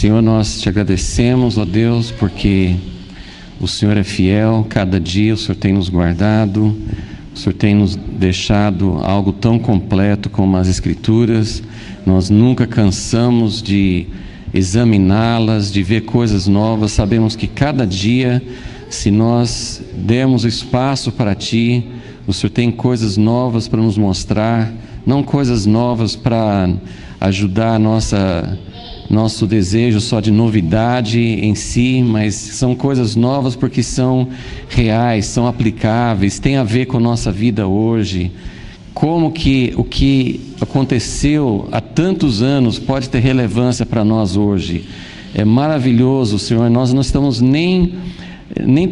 Senhor, nós te agradecemos, ó Deus, porque o Senhor é fiel. Cada dia o Senhor tem nos guardado, o Senhor tem nos deixado algo tão completo como as Escrituras. Nós nunca cansamos de examiná-las, de ver coisas novas. Sabemos que cada dia, se nós dermos espaço para Ti, o Senhor tem coisas novas para nos mostrar, não coisas novas para ajudar nosso desejo só de novidade em si, mas são coisas novas porque são reais, são aplicáveis, têm a ver com a nossa vida hoje. Como que o que aconteceu há tantos anos pode ter relevância para nós hoje? É maravilhoso, Senhor. Nós não estamos nem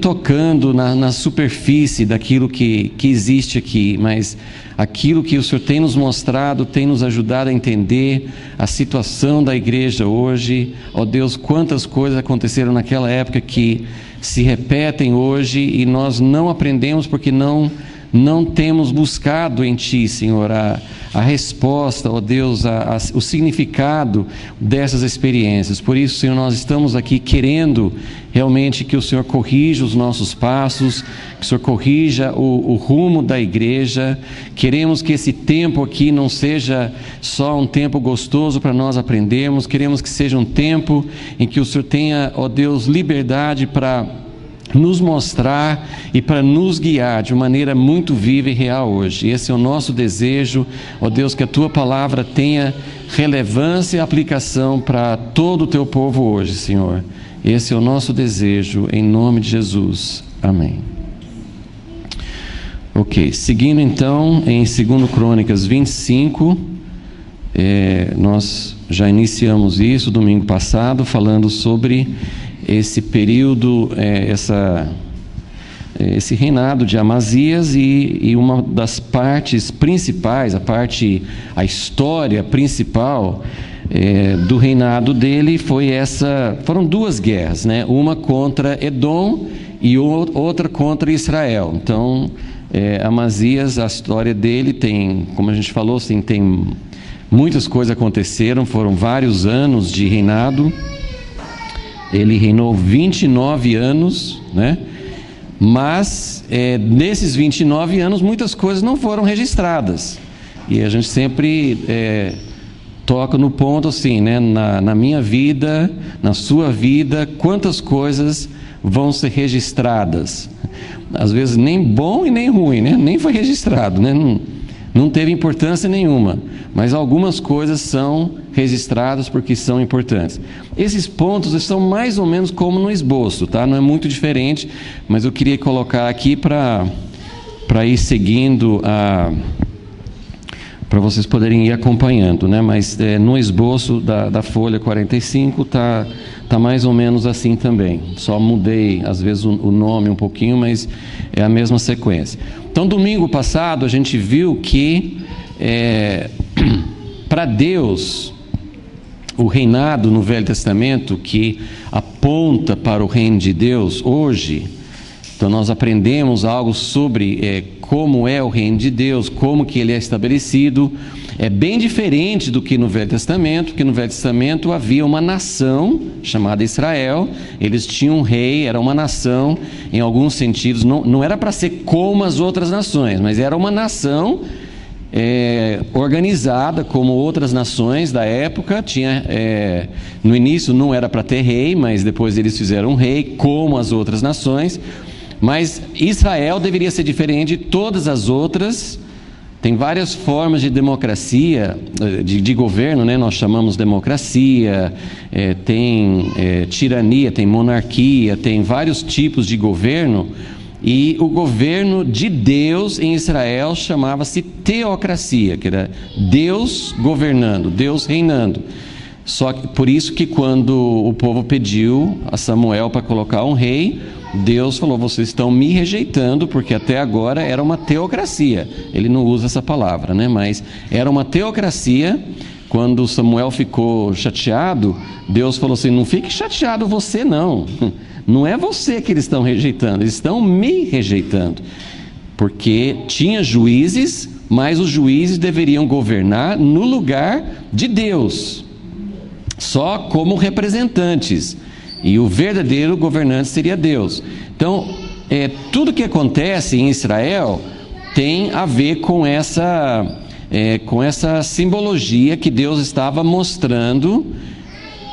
tocando na superfície daquilo que existe aqui, mas aquilo que o Senhor tem nos mostrado, tem nos ajudado a entender a situação da igreja hoje. Ó Deus, quantas coisas aconteceram naquela época que se repetem hoje e nós não aprendemos porque não temos buscado em Ti, Senhor, a resposta, ó Deus, o significado dessas experiências. Por isso, Senhor, nós estamos aqui querendo realmente que o Senhor corrija os nossos passos, que o Senhor corrija o rumo da igreja. Queremos que esse tempo aqui não seja só um tempo gostoso para nós aprendermos, queremos que seja um tempo em que o Senhor tenha, ó Deus, liberdade para nos mostrar e para nos guiar de maneira muito viva e real hoje. Esse é o nosso desejo, ó Deus, que a Tua palavra tenha relevância e aplicação para todo o Teu povo hoje, Senhor. Esse é o nosso desejo, em nome de Jesus. Amém. Ok, seguindo então em 2 Crônicas 25, nós já iniciamos isso domingo passado, falando sobre esse período, esse reinado de Amazias, e uma das partes principais, a história principal do reinado dele foram duas guerras, né? Uma contra Edom e outra contra Israel. Então, Amazias, a história dele tem, como a gente falou, assim, tem muitas coisas aconteceram, foram vários anos de reinado. Ele reinou 29 anos, né? Mas nesses 29 anos muitas coisas não foram registradas. E a gente sempre toca no ponto assim, né? Na minha vida, na sua vida, quantas coisas vão ser registradas? Às vezes nem bom e nem ruim, né? Nem foi registrado, né? Não teve importância nenhuma, mas algumas coisas são registradas porque são importantes. Esses pontos estão mais ou menos como no esboço, tá? Não é muito diferente, mas eu queria colocar aqui para ir seguindo, para vocês poderem ir acompanhando, né? Mas no esboço da folha 45 tá mais ou menos assim também. Só mudei às vezes o nome um pouquinho, mas é a mesma sequência. Então, domingo passado a gente viu que para Deus, o reinado no Velho Testamento, que aponta para o reino de Deus hoje, então nós aprendemos algo sobre como é o reino de Deus, como que ele é estabelecido. É bem diferente do que no Velho Testamento, porque no Velho Testamento havia uma nação chamada Israel, eles tinham um rei, era uma nação, em alguns sentidos, não era para ser como as outras nações, mas era uma nação organizada como outras nações da época. No início não era para ter rei, mas depois eles fizeram um rei como as outras nações. Mas Israel deveria ser diferente de todas as outras. Tem várias formas de democracia, de governo, né? Nós chamamos democracia, tem tirania, tem monarquia, tem vários tipos de governo. E o governo de Deus em Israel chamava-se teocracia, que era Deus governando, Deus reinando. Só que por isso que quando o povo pediu a Samuel para colocar um rei, Deus falou: vocês estão me rejeitando, porque até agora era uma teocracia. Ele não usa essa palavra, né? Mas era uma teocracia. Quando Samuel ficou chateado, Deus falou assim: não fique chateado você não. Não é você que eles estão rejeitando, eles estão me rejeitando. Porque tinha juízes, mas os juízes deveriam governar no lugar de Deus. só como representantes, e o verdadeiro governante seria Deus. Então, tudo que acontece em Israel tem a ver com essa simbologia que Deus estava mostrando,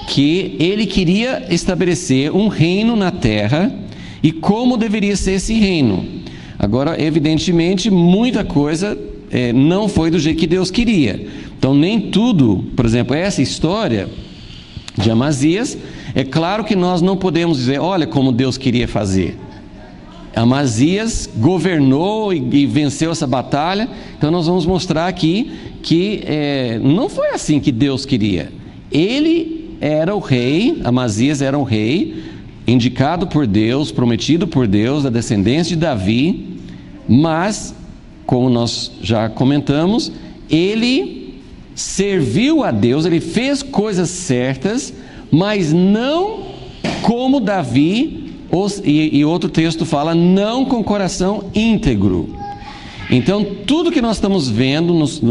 que Ele queria estabelecer um reino na terra e como deveria ser esse reino. Agora, evidentemente, muita coisa não foi do jeito que Deus queria. Então, nem tudo, por exemplo, essa história de Amazias, é claro que nós não podemos dizer, olha como Deus queria fazer. Amazias governou e venceu essa batalha, então nós vamos mostrar aqui que não foi assim que Deus queria. Ele era o rei, Amazias era um rei, indicado por Deus, prometido por Deus, da descendência de Davi, mas, como nós já comentamos, ele serviu a Deus, ele fez coisas certas, mas não como Davi, e outro texto fala, não com coração íntegro. Então, tudo que nós estamos vendo, nos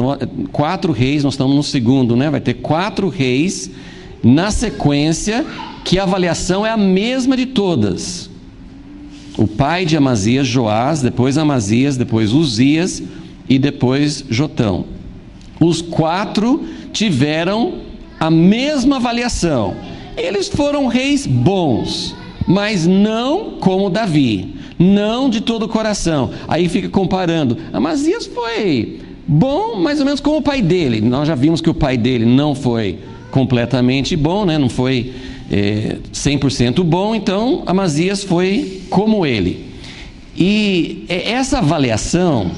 4 reis, nós estamos no segundo, né? Vai ter 4 reis na sequência, que a avaliação é a mesma de todas. O pai de Amazias, Joás, depois Amazias, depois Uzias e depois Jotão. Os 4 tiveram a mesma avaliação. Eles foram reis bons, mas não como Davi, não de todo o coração. Aí fica comparando. Amazias foi bom, mais ou menos como o pai dele. Nós já vimos que o pai dele não foi completamente bom, né? Não foi 100% bom, então Amazias foi como ele. E essa avaliação,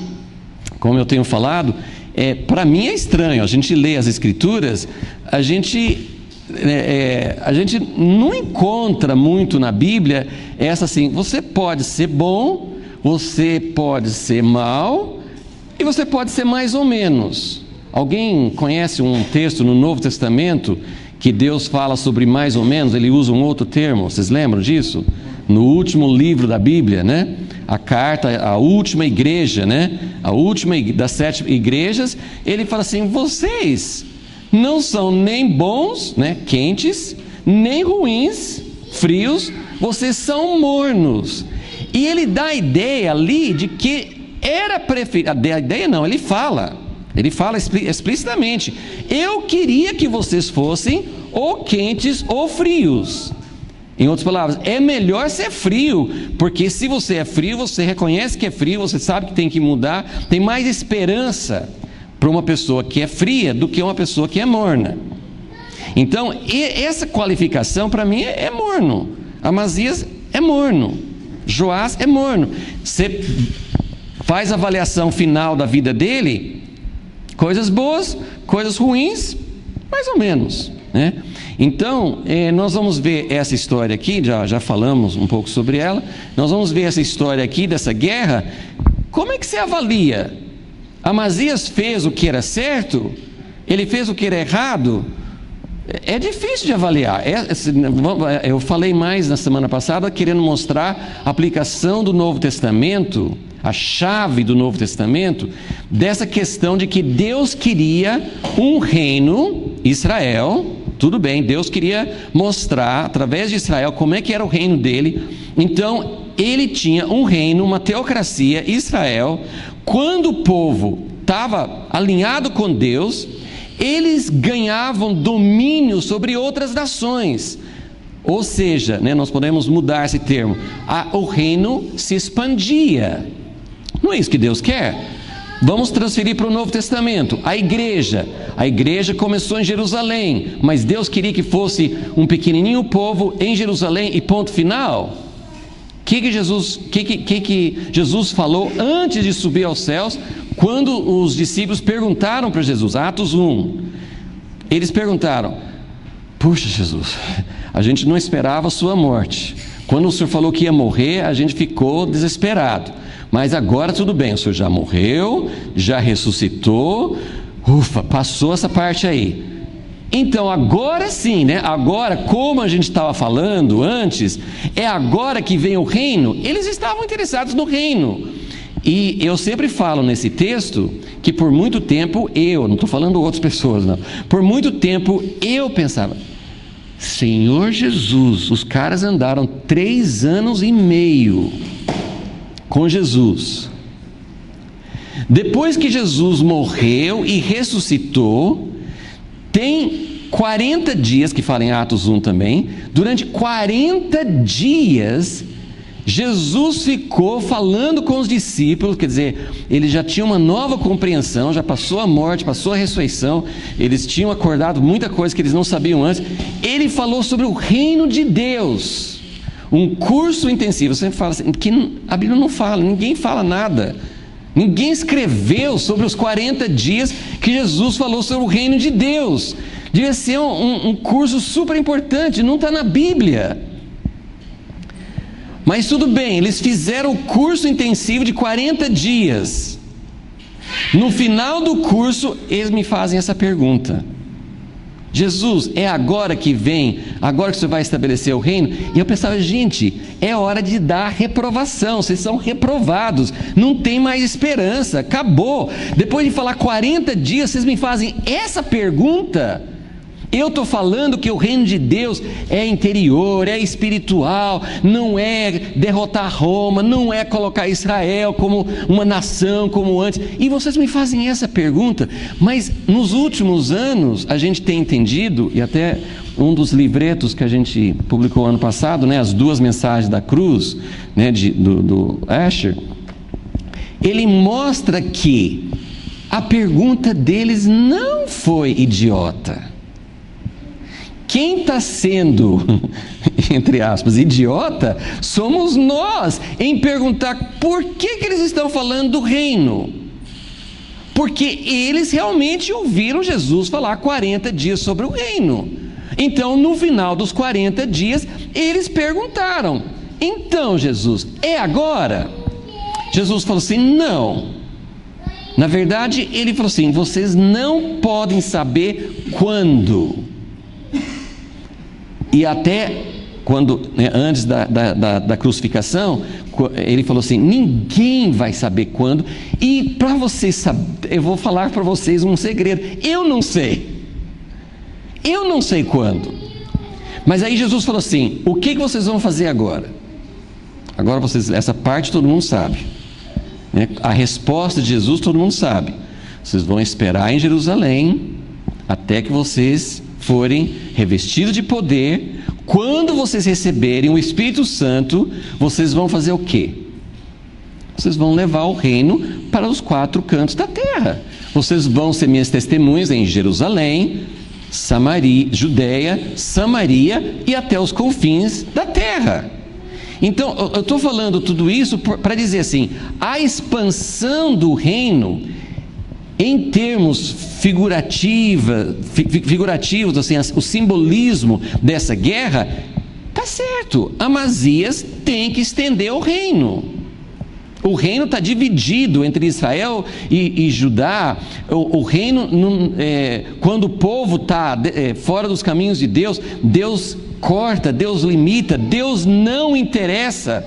como eu tenho falado, para mim é estranho. A gente lê as escrituras, a gente não encontra muito na Bíblia essa assim, você pode ser bom, você pode ser mal e você pode ser mais ou menos. Alguém conhece um texto no Novo Testamento que Deus fala sobre mais ou menos? Ele usa um outro termo, vocês lembram disso? No último livro da Bíblia, né? A carta, a última igreja, né? A última das 7 igrejas, ele fala assim, vocês não são nem bons, né, quentes, nem ruins, frios, vocês são mornos. E ele dá a ideia ali de que era preferível, a ideia não, ele fala explicitamente, eu queria que vocês fossem ou quentes ou frios. Em outras palavras, é melhor ser frio, porque se você é frio, você reconhece que é frio, você sabe que tem que mudar, tem mais esperança para uma pessoa que é fria do que uma pessoa que é morna. Então, essa qualificação para mim é morno. Amazias é morno, Joás é morno. Você faz a avaliação final da vida dele, coisas boas, coisas ruins, mais ou menos, né? Então, nós vamos ver essa história aqui, já falamos um pouco sobre ela, nós vamos ver essa história aqui dessa guerra. Como é que você avalia? Amazias fez o que era certo? Ele fez o que era errado? É difícil de avaliar. Eu falei mais na semana passada, querendo mostrar a aplicação do Novo Testamento, a chave do Novo Testamento, dessa questão de que Deus queria um reino, Israel. Tudo bem, Deus queria mostrar, através de Israel, como é que era o reino dele. Então, ele tinha um reino, uma teocracia, Israel. Quando o povo estava alinhado com Deus, eles ganhavam domínio sobre outras nações. Ou seja, né, nós podemos mudar esse termo, o reino se expandia. Não é isso que Deus quer? Vamos transferir para o Novo Testamento. A igreja começou em Jerusalém, mas Deus queria que fosse um pequenininho povo em Jerusalém e ponto final. O que Jesus falou antes de subir aos céus, quando os discípulos perguntaram para Jesus, Atos 1, eles perguntaram, puxa Jesus, a gente não esperava a sua morte, quando o Senhor falou que ia morrer, a gente ficou desesperado, mas agora tudo bem, o Senhor já morreu, já ressuscitou, ufa, passou essa parte aí. Então agora sim, né? Agora, como a gente estava falando antes, é agora que vem o reino. Eles estavam interessados no reino. E eu sempre falo nesse texto que por muito tempo não estou falando outras pessoas não, por muito tempo eu pensava, Senhor Jesus, os caras andaram 3 anos e meio com Jesus. Depois que Jesus morreu e ressuscitou, tem 40 dias, que fala em Atos 1 também, durante 40 dias, Jesus ficou falando com os discípulos, quer dizer, ele já tinha uma nova compreensão, já passou a morte, passou a ressurreição, eles tinham acordado muita coisa que eles não sabiam antes. Ele falou sobre o reino de Deus, um curso intensivo. Você fala assim, que a Bíblia não fala, ninguém fala nada, ninguém escreveu sobre os 40 dias que Jesus falou sobre o reino de Deus. Devia ser um curso super importante, não está na Bíblia. Mas tudo bem, eles fizeram o curso intensivo de 40 dias. No final do curso, eles me fazem essa pergunta: Jesus, é agora que vem? Agora que você vai estabelecer o reino? E eu pensava, gente, é hora de dar reprovação. Vocês são reprovados, não tem mais esperança, acabou. Depois de falar 40 dias, vocês me fazem essa pergunta? Eu estou falando que o reino de Deus é interior, é espiritual, não é derrotar Roma, não é colocar Israel como uma nação como antes. E vocês me fazem essa pergunta, mas nos últimos anos a gente tem entendido, e até um dos livretos que a gente publicou ano passado, né, as 2 mensagens da cruz, né, do Asher, ele mostra que a pergunta deles não foi idiota. Quem está sendo, entre aspas, idiota, somos nós, em perguntar por que eles estão falando do reino. Porque eles realmente ouviram Jesus falar 40 dias sobre o reino. Então, no final dos 40 dias, eles perguntaram: então, Jesus, é agora? Jesus falou assim: não. Na verdade, ele falou assim: vocês não podem saber quando. E até quando, né, antes da crucificação, ele falou assim: ninguém vai saber quando. E para vocês saber, eu vou falar para vocês um segredo: eu não sei quando. Mas aí Jesus falou assim: o que vocês vão fazer agora? Agora vocês, essa parte todo mundo sabe, né? A resposta de Jesus todo mundo sabe. Vocês vão esperar em Jerusalém até que vocês forem revestidos de poder. Quando vocês receberem o Espírito Santo, vocês vão fazer o quê? Vocês vão levar o reino para os 4 cantos da terra. Vocês vão ser minhas testemunhas em Jerusalém, Samaria, Judeia, Samaria e até os confins da terra. Então, eu estou falando tudo isso para dizer assim: a expansão do reino, em termos figurativos, assim, o simbolismo dessa guerra, está certo. Amazias tem que estender o reino. O reino está dividido entre Israel e Judá. O reino, quando o povo está fora dos caminhos de Deus, Deus corta, Deus limita. Deus não interessa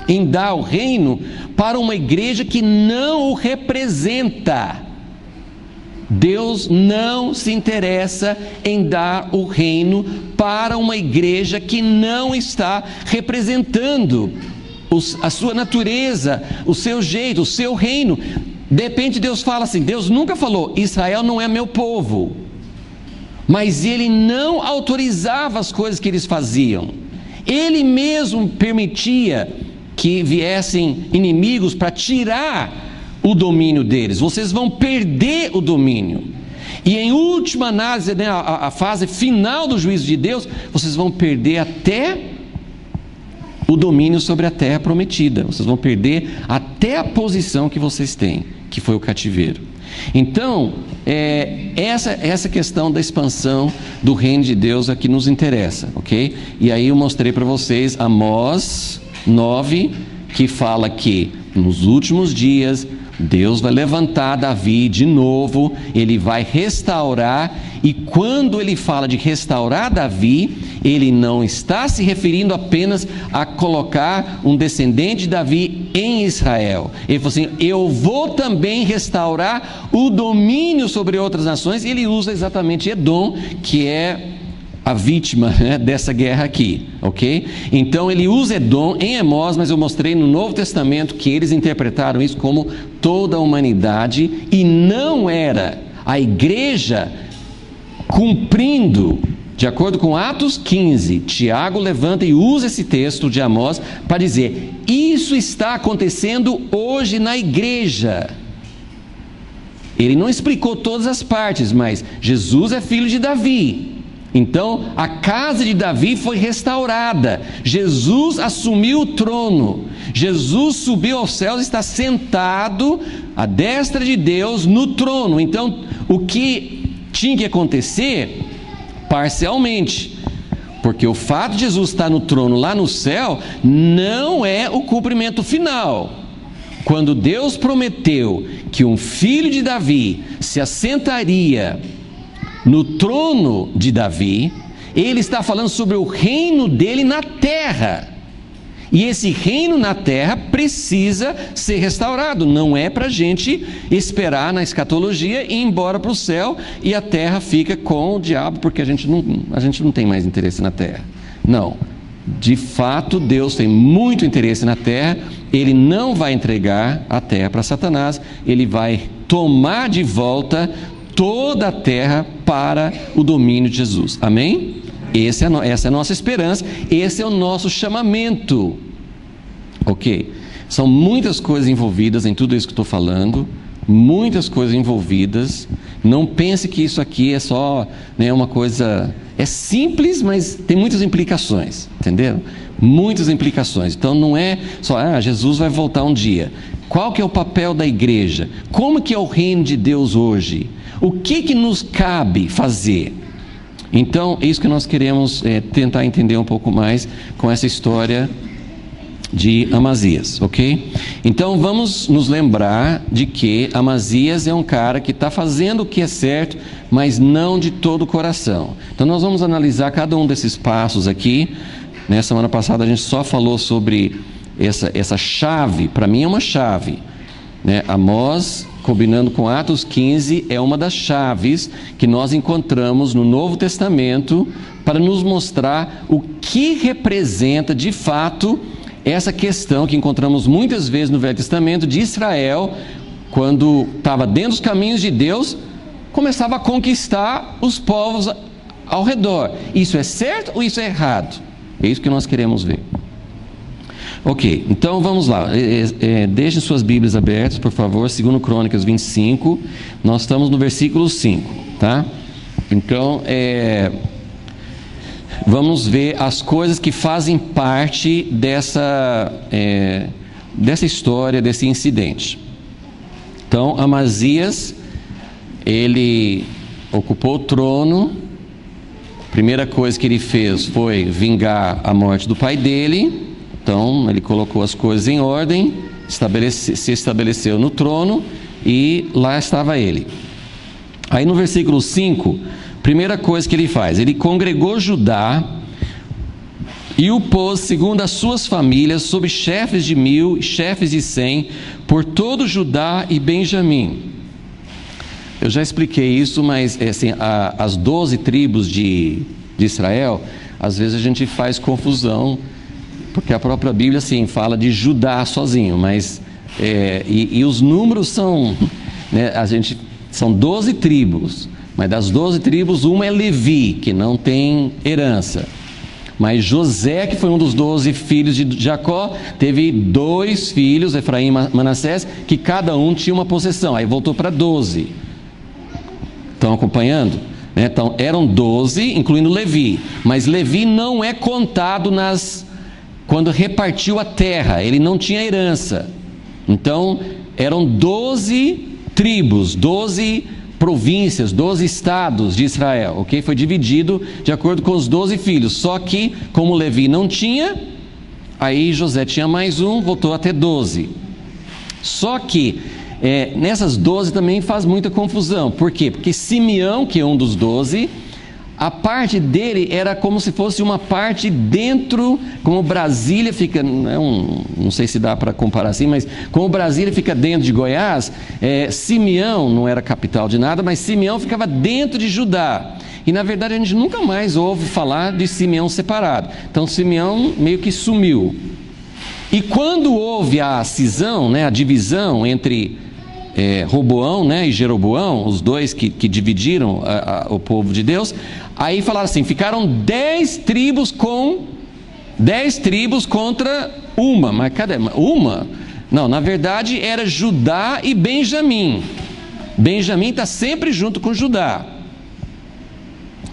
em dar o reino para uma igreja que não o representa. Deus não se interessa em dar o reino para uma igreja que não está representando a sua natureza, o seu jeito, o seu reino. De repente Deus fala assim, Deus nunca falou: Israel não é meu povo, mas Ele não autorizava as coisas que eles faziam. Ele mesmo permitia que viessem inimigos para tirar o domínio deles. Vocês vão perder o domínio. E em última análise, né, a fase final do juízo de Deus, vocês vão perder até o domínio sobre a terra prometida. Vocês vão perder até a posição que vocês têm, que foi o cativeiro. Então, essa questão da expansão do reino de Deus é que nos interessa, ok? E aí eu mostrei para vocês Amós 9, que fala que nos últimos dias Deus vai levantar Davi de novo, ele vai restaurar. E quando ele fala de restaurar Davi, ele não está se referindo apenas a colocar um descendente de Davi em Israel. Ele falou assim: eu vou também restaurar o domínio sobre outras nações. E ele usa exatamente Edom, que é a vítima, né, dessa guerra aqui, ok? Então ele usa Edom em Amós, mas eu mostrei no Novo Testamento que eles interpretaram isso como toda a humanidade, e não era a igreja cumprindo, de acordo com Atos 15, Tiago levanta e usa esse texto de Amós para dizer: isso está acontecendo hoje na igreja. Ele não explicou todas as partes, mas Jesus é filho de Davi. Então, a casa de Davi foi restaurada. Jesus assumiu o trono. Jesus subiu aos céus e está sentado à destra de Deus no trono. Então, o que tinha que acontecer, parcialmente, porque o fato de Jesus estar no trono lá no céu não é o cumprimento final. Quando Deus prometeu que um filho de Davi se assentaria no trono de Davi, ele está falando sobre o reino dele na terra. E esse reino na terra precisa ser restaurado. Não é para a gente esperar na escatologia e ir embora para o céu e a terra fica com o diabo, porque a gente não tem mais interesse na terra. Não. De fato, Deus tem muito interesse na terra. Ele não vai entregar a terra para Satanás. Ele vai tomar de volta toda a terra para o domínio de Jesus. Amém? Essa é a nossa esperança. Esse é o nosso chamamento. Ok? São muitas coisas envolvidas em tudo isso que estou falando. Muitas coisas envolvidas. Não pense que isso aqui é só, né, uma coisa... É simples, mas tem muitas implicações, entenderam? Muitas implicações. Então não é só, Jesus vai voltar um dia. Qual que é o papel da igreja? Como que é o reino de Deus hoje? O que nos cabe fazer? Então, é isso que nós queremos tentar entender um pouco mais com essa história de Amazias, ok? Então vamos nos lembrar de que Amazias é um cara que está fazendo o que é certo, mas não de todo o coração. Então nós vamos analisar cada um desses passos aqui. Na semana passada a gente só falou sobre essa chave. Para mim é uma chave, né? Amós, combinando com Atos 15, é uma das chaves que nós encontramos no Novo Testamento para nos mostrar o que representa de fato essa questão que encontramos muitas vezes no Velho Testamento de Israel, quando estava dentro dos caminhos de Deus, começava a conquistar os povos ao redor. Isso é certo ou isso é errado? É isso que nós queremos ver. Ok, então vamos lá. Deixem suas Bíblias abertas, por favor. 2 Crônicas 25. Nós estamos no versículo 5, tá? Então, vamos ver as coisas que fazem parte dessa história, desse incidente. Então, Amazias, ele ocupou o trono. A primeira coisa que ele fez foi vingar a morte do pai dele. Então, ele colocou as coisas em ordem, se estabeleceu no trono e lá estava ele. Aí no versículo 5, primeira coisa que ele faz, ele congregou Judá e o pôs segundo as suas famílias, sob chefes de 1000 e chefes de 100, por todo Judá e Benjamim. Eu já expliquei isso, mas assim, as 12 tribos de Israel, às vezes a gente faz confusão, porque a própria Bíblia assim, fala de Judá sozinho, mas e os números são, né, são 12 tribos, mas das 12 tribos, uma é Levi, que não tem herança. Mas José, que foi um dos 12 filhos de Jacó, teve 2 filhos, Efraim e Manassés, que cada um tinha uma possessão, aí voltou para 12. Estão acompanhando? Então eram 12, incluindo Levi, mas Levi não é contado quando repartiu a terra, ele não tinha herança. Então eram 12 tribos, 12 províncias, 12 estados de Israel, ok? Foi dividido de acordo com os 12 filhos, só que como Levi não tinha, aí José tinha mais um, voltou a ter 12. Só que nessas 12 também faz muita confusão. Por quê? Porque Simeão, que é um dos 12, a parte dele era como se fosse uma parte dentro, como Brasília fica, não sei se dá para comparar assim, mas como Brasília fica dentro de Goiás, Simeão não era capital de nada, mas Simeão ficava dentro de Judá. e na verdade a gente nunca mais ouve falar de Simeão separado. Então Simeão meio que sumiu. E quando houve a cisão, né, a divisão entre Roboão, né, e Jeroboão, os dois que dividiram o povo de Deus, aí falaram assim, ficaram 10 tribos contra uma. Mas cadê? Uma? Não, na verdade era Judá e Benjamim. Benjamim está sempre junto com Judá.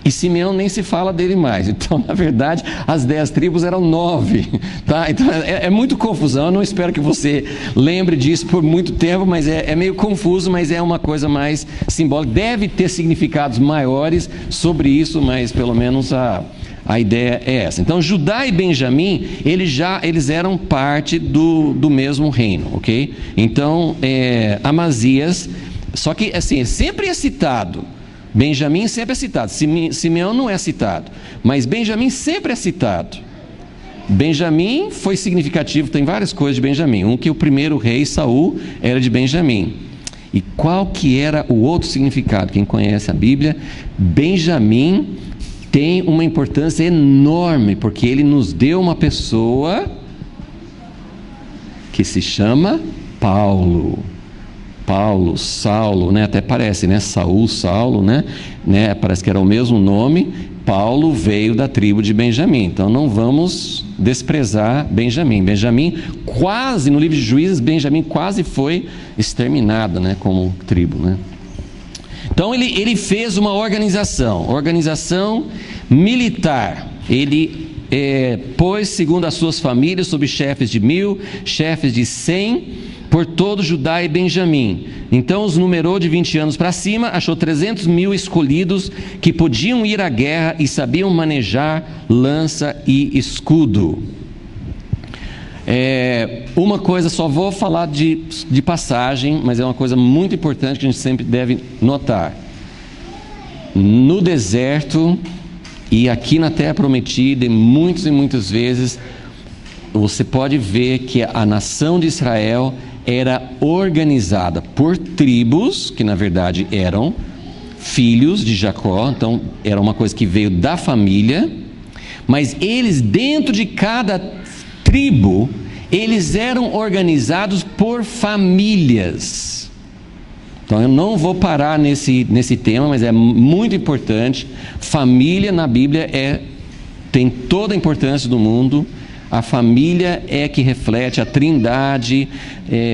E Simeão nem se fala dele mais. Então, na verdade, as 10 tribos eram 9. Tá? Então, é muito confusão. Eu não espero que você lembre disso por muito tempo, mas é meio confuso, mas é uma coisa mais simbólica. Deve ter significados maiores sobre isso, mas pelo menos a ideia é essa. Então, Judá e Benjamim, eles eram parte do mesmo reino, ok? Então, Amazias, só que assim, sempre é citado. Benjamim sempre é citado, Simeão não é citado, mas Benjamim sempre é citado. Benjamim foi significativo, tem várias coisas de Benjamim. Que o primeiro rei Saul era de Benjamim. E qual que era o outro significado? Quem conhece a Bíblia, Benjamim tem uma importância enorme, porque ele nos deu uma pessoa que se chama Paulo, Saulo, né? Até parece, né? Saul, Saulo, né? Parece que era o mesmo nome. Paulo veio da tribo de Benjamim. Então não vamos desprezar Benjamim. Benjamim quase, no livro de Juízes, Benjamim quase foi exterminado, né? Como tribo, né? Então ele fez uma organização militar. Ele pôs, segundo as suas famílias, sob chefes de 1000, chefes de 100, por todo Judá e Benjamim. Então os numerou de 20 anos para cima, achou 300.000 escolhidos que podiam ir à guerra e sabiam manejar lança e escudo. Uma coisa, só vou falar de passagem, mas é uma coisa muito importante que a gente sempre deve notar. No deserto e aqui na Terra Prometida, muitas e muitas vezes, você pode ver que a nação de Israel era organizada por tribos, que na verdade eram filhos de Jacó, então era uma coisa que veio da família, mas eles, dentro de cada tribo, eles eram organizados por famílias. Então eu não vou parar nesse tema, mas é muito importante. Família na Bíblia tem toda a importância do mundo. A família é que reflete a trindade,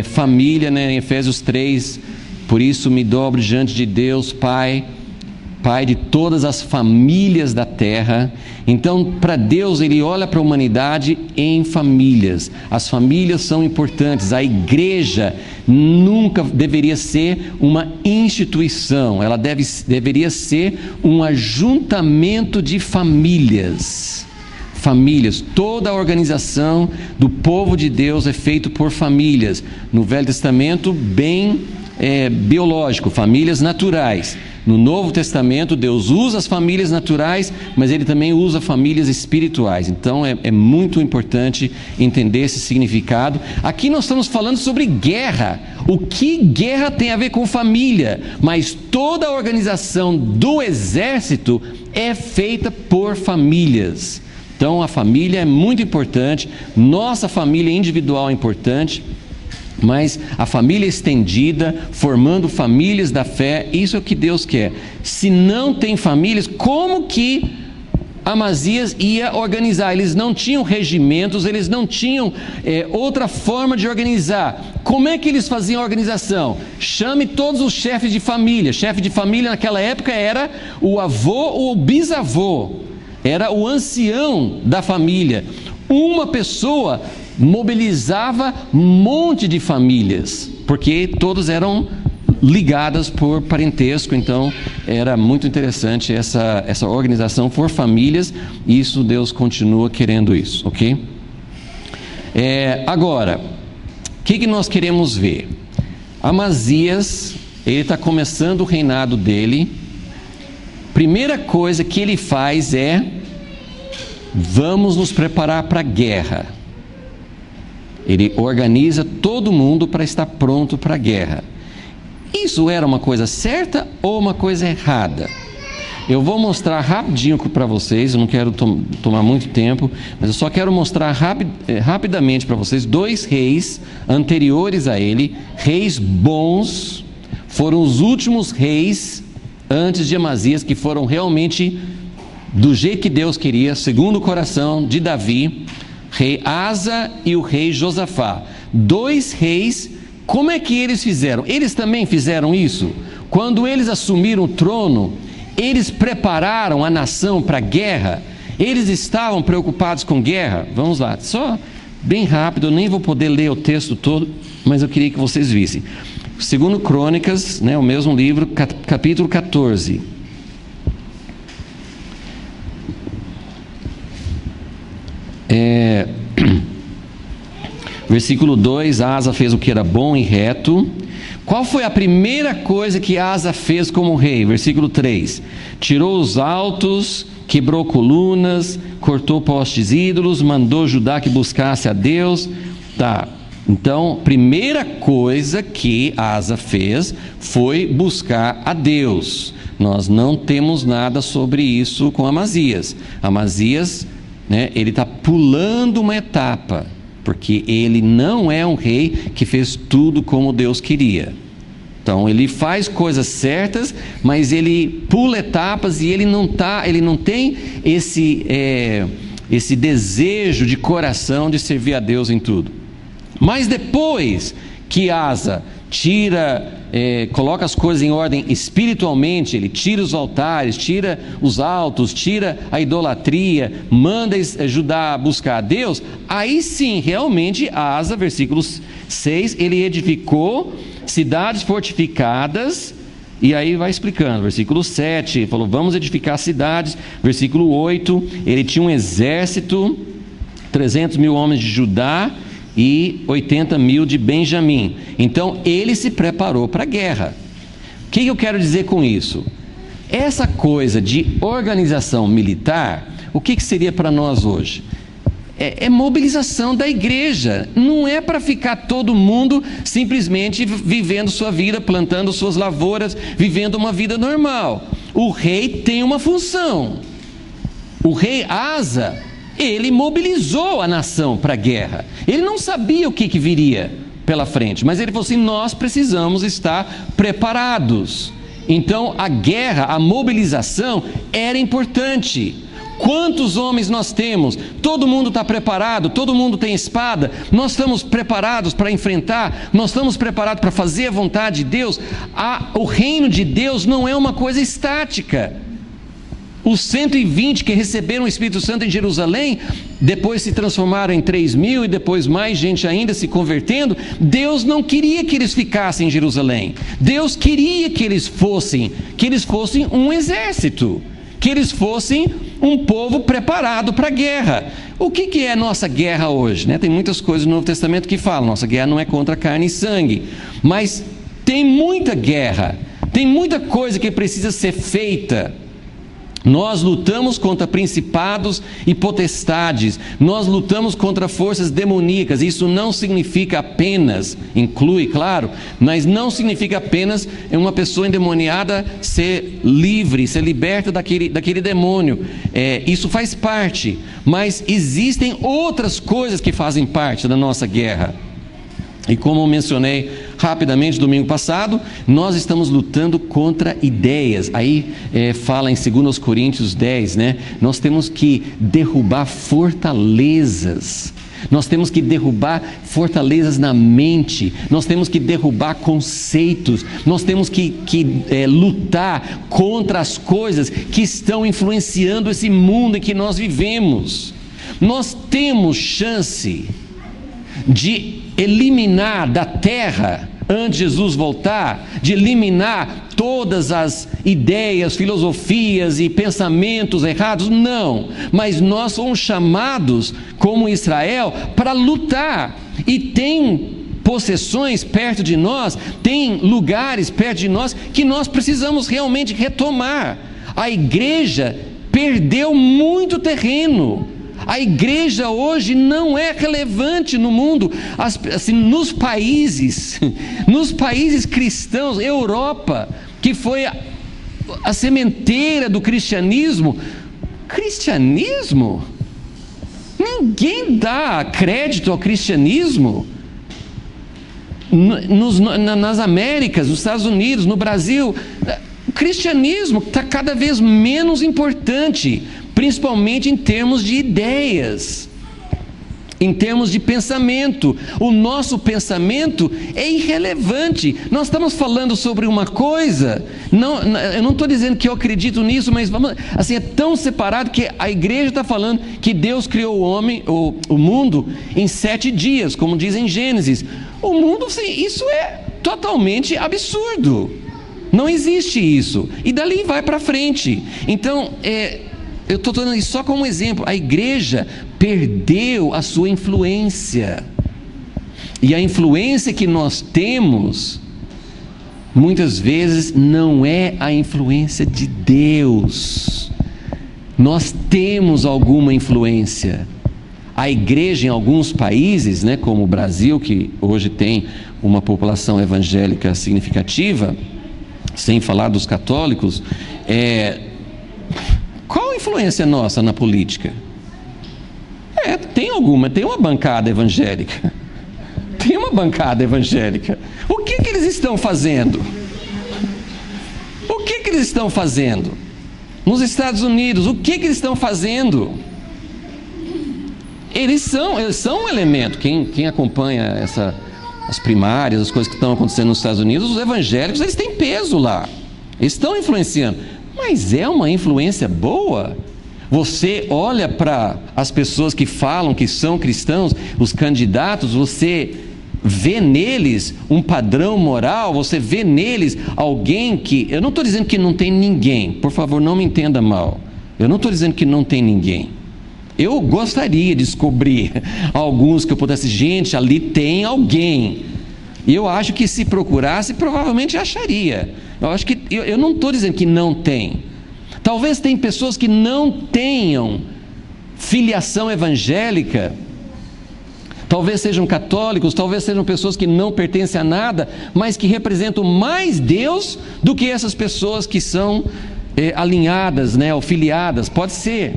família, né, em Efésios 3, por isso me dobro diante de Deus, Pai de todas as famílias da terra. Então, para Deus, Ele olha para a humanidade em famílias. As famílias são importantes. A igreja nunca deveria ser uma instituição, ela deveria ser um ajuntamento de famílias. Toda a organização do povo de Deus é feita por famílias. No Velho Testamento, bem biológico, famílias naturais. No Novo Testamento, Deus usa as famílias naturais, mas Ele também usa famílias espirituais. Então é muito importante entender esse significado. Aqui nós estamos falando sobre guerra. O que guerra tem a ver com família? Mas toda a organização do exército é feita por famílias. Então a família é muito importante, nossa família individual é importante, mas a família estendida, formando famílias da fé, isso é o que Deus quer. Se não tem famílias, como que Amazias ia organizar? Eles não tinham regimentos, eles não tinham outra forma de organizar. Como é que eles faziam a organização? Chame todos os chefes de família. Chefe de família naquela época era o avô ou o bisavô. Era o ancião da família. Uma pessoa mobilizava um monte de famílias, porque todos eram ligadas por parentesco. Então era muito interessante essa organização por famílias, e isso Deus continua querendo isso, ok? Agora, o que nós queremos ver? Amazias, ele está começando o reinado dele. Primeira coisa que ele faz vamos nos preparar para a guerra. Ele organiza todo mundo para estar pronto para a guerra. Isso era uma coisa certa ou uma coisa errada? Eu vou mostrar rapidinho para vocês, eu não quero tomar muito tempo, mas eu só quero mostrar rapidamente para vocês 2 reis anteriores a ele, reis bons, foram os últimos reis antes de Amazias, que foram realmente do jeito que Deus queria, segundo o coração de Davi, rei Asa e o rei Josafá. 2 reis, como é que eles fizeram? Eles também fizeram isso? Quando eles assumiram o trono, eles prepararam a nação para a guerra? Eles estavam preocupados com guerra? Vamos lá, só bem rápido, eu nem vou poder ler o texto todo, mas eu queria que vocês vissem. Segundo Crônicas, o mesmo livro, capítulo 14. Versículo 2, Asa fez o que era bom e reto. Qual foi a primeira coisa que Asa fez como rei? Versículo 3, tirou os altos, quebrou colunas, cortou postes ídolos, mandou Judá que buscasse a Deus. Então, primeira coisa que Asa fez foi buscar a Deus. Nós não temos nada sobre isso com Amazias. Amazias, ele está pulando uma etapa, porque ele não é um rei que fez tudo como Deus queria. Então ele faz coisas certas, mas ele pula etapas e ele não tem esse desejo de coração de servir a Deus em tudo. Mas depois que Asa coloca as coisas em ordem espiritualmente, ele tira os altares, tira os altos, tira a idolatria, manda Judá buscar a Deus, aí sim, realmente, Asa, versículo 6, ele edificou cidades fortificadas, e aí vai explicando, versículo 7, ele falou, vamos edificar cidades, versículo 8, ele tinha um exército, 300 mil homens de Judá, e 80 mil de Benjamim. Então ele se preparou para a guerra. O que eu quero dizer com isso? Essa coisa de organização militar, o que seria para nós hoje? É mobilização da igreja. Não é para ficar todo mundo simplesmente vivendo sua vida, plantando suas lavouras, vivendo uma vida normal. O rei tem uma função. O rei Asa, ele mobilizou a nação para a guerra. Ele não sabia o que viria pela frente, mas ele falou assim, nós precisamos estar preparados. Então a guerra, a mobilização era importante. Quantos homens nós temos? Todo mundo está preparado, todo mundo tem espada, nós estamos preparados para enfrentar, nós estamos preparados para fazer a vontade de Deus. O reino de Deus não é uma coisa estática. Os 120 que receberam o Espírito Santo em Jerusalém, depois se transformaram em 3.000 e depois mais gente ainda se convertendo. Deus não queria que eles ficassem em Jerusalém. Deus queria que eles fossem um exército, que eles fossem um povo preparado para a guerra. O que é nossa guerra hoje? Tem muitas coisas no Novo Testamento que falam, nossa guerra não é contra carne e sangue, mas tem muita guerra, tem muita coisa que precisa ser feita. Nós lutamos contra principados e potestades, nós lutamos contra forças demoníacas. Isso não significa apenas, inclui, claro, mas não significa apenas uma pessoa endemoniada ser livre, ser liberta daquele demônio. Isso faz parte, mas existem outras coisas que fazem parte da nossa guerra. E como eu mencionei rapidamente domingo passado, nós estamos lutando contra ideias. Aí fala em 2 Coríntios 10, nós temos que derrubar fortalezas. Nós temos que derrubar fortalezas na mente. Nós temos que derrubar conceitos. Nós temos que lutar contra as coisas que estão influenciando esse mundo em que nós vivemos. Nós temos chance de eliminar da terra, antes de Jesus voltar, de eliminar todas as ideias, filosofias e pensamentos errados? Não, mas nós somos chamados como Israel para lutar, e tem possessões perto de nós, tem lugares perto de nós que nós precisamos realmente retomar. A igreja perdeu muito terreno. A igreja hoje não é relevante no mundo, nos países cristãos, Europa, que foi a sementeira do cristianismo. Cristianismo? Ninguém dá crédito ao cristianismo. Nas Américas, nos Estados Unidos, no Brasil, o cristianismo está cada vez menos importante, principalmente em termos de ideias, em termos de pensamento. O nosso pensamento é irrelevante. Nós estamos falando sobre uma coisa, eu não estou dizendo que eu acredito nisso, mas assim, é tão separado que a igreja está falando que Deus criou o mundo em 7 dias, como diz em Gênesis. O mundo, isso é totalmente absurdo. Não existe isso. E dali vai para frente. Então, eu estou dando isso só como exemplo. A igreja perdeu a sua influência. E a influência que nós temos, muitas vezes, não é a influência de Deus. Nós temos alguma influência. A igreja em alguns países, como o Brasil, que hoje tem uma população evangélica significativa, sem falar dos católicos, qual a influência nossa na política? Tem uma bancada evangélica. Tem uma bancada evangélica. O que eles estão fazendo? O que eles estão fazendo? Nos Estados Unidos, o que eles estão fazendo? Eles são um elemento. Quem acompanha as primárias, as coisas que estão acontecendo nos Estados Unidos, os evangélicos, eles têm peso lá. Eles estão influenciando. Mas é uma influência boa? Você olha para as pessoas que falam que são cristãos, os candidatos, você vê neles um padrão moral, você vê neles alguém que... Eu não estou dizendo que não tem ninguém, por favor, não me entenda mal. Eu não estou dizendo que não tem ninguém. Eu gostaria de descobrir alguns que eu pudesse, gente, ali tem alguém. E eu acho que se procurasse, provavelmente acharia. Eu não estou dizendo que não tem. Talvez tem pessoas que não tenham filiação evangélica. Talvez sejam católicos, talvez sejam pessoas que não pertencem a nada, mas que representam mais Deus do que essas pessoas que são alinhadas, ou filiadas, pode ser,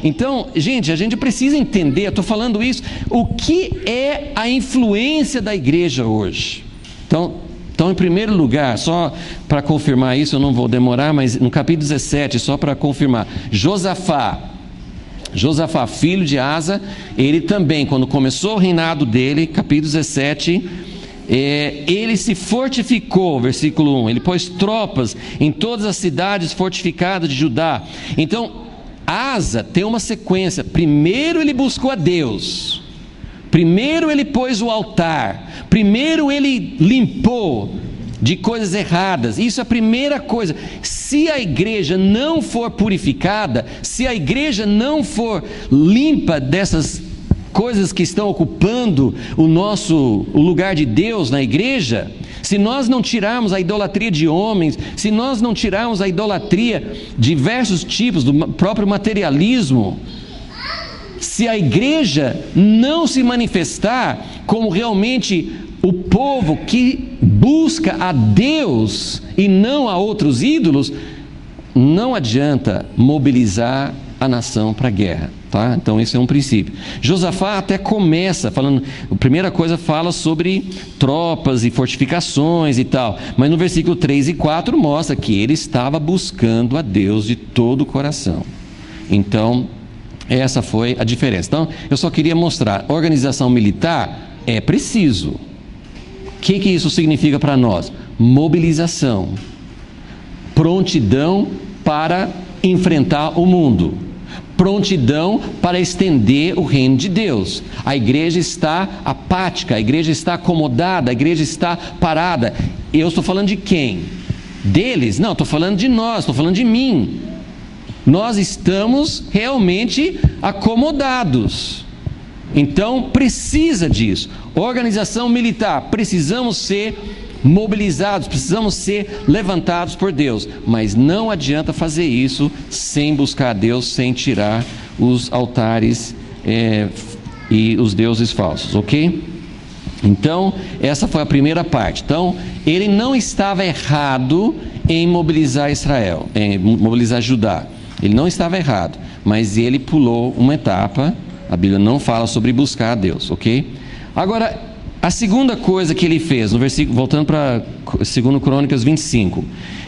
Então, gente, a gente precisa entender, eu estou falando isso, o que é a influência da igreja hoje. Então, em primeiro lugar, só para confirmar isso, eu não vou demorar, mas no capítulo 17, só para confirmar, Josafá, filho de Asa, ele também, quando começou o reinado dele, capítulo 17, ele se fortificou, versículo 1, ele pôs tropas em todas as cidades fortificadas de Judá. Então, Asa tem uma sequência. Primeiro ele buscou a Deus, primeiro ele pôs o altar, primeiro ele limpou de coisas erradas. Isso é a primeira coisa. Se a igreja não for purificada, se a igreja não for limpa dessas coisas que estão ocupando o lugar de Deus na igreja, se nós não tirarmos a idolatria de homens, se nós não tirarmos a idolatria de diversos tipos, do próprio materialismo, se a igreja não se manifestar como realmente o povo que busca a Deus e não a outros ídolos, não adianta mobilizar a nação para a guerra, tá? Então esse é um princípio. Josafá até começa falando, a primeira coisa fala sobre tropas e fortificações e tal, mas no versículo 3 e 4 mostra que ele estava buscando a Deus de todo o coração. Então essa foi a diferença. Então eu só queria mostrar, organização militar é preciso. O que isso significa para nós? Mobilização, prontidão para enfrentar o mundo, prontidão para estender o reino de Deus. A igreja está apática, a igreja está acomodada, a igreja está parada. Eu estou falando de quem? Deles? Não, estou falando de nós, estou falando de mim. Nós estamos realmente acomodados. Então precisa disso. Organização militar, precisamos ser mobilizados, precisamos ser levantados por Deus, mas não adianta fazer isso sem buscar a Deus, sem tirar os altares e os deuses falsos, ok? Então essa foi a primeira parte. Então ele não estava errado em mobilizar Israel, em mobilizar Judá. Ele não estava errado, mas ele pulou uma etapa. A Bíblia não fala sobre buscar a Deus, ok? Agora, a segunda coisa que ele fez, no versículo, voltando para 2 Crônicas 25.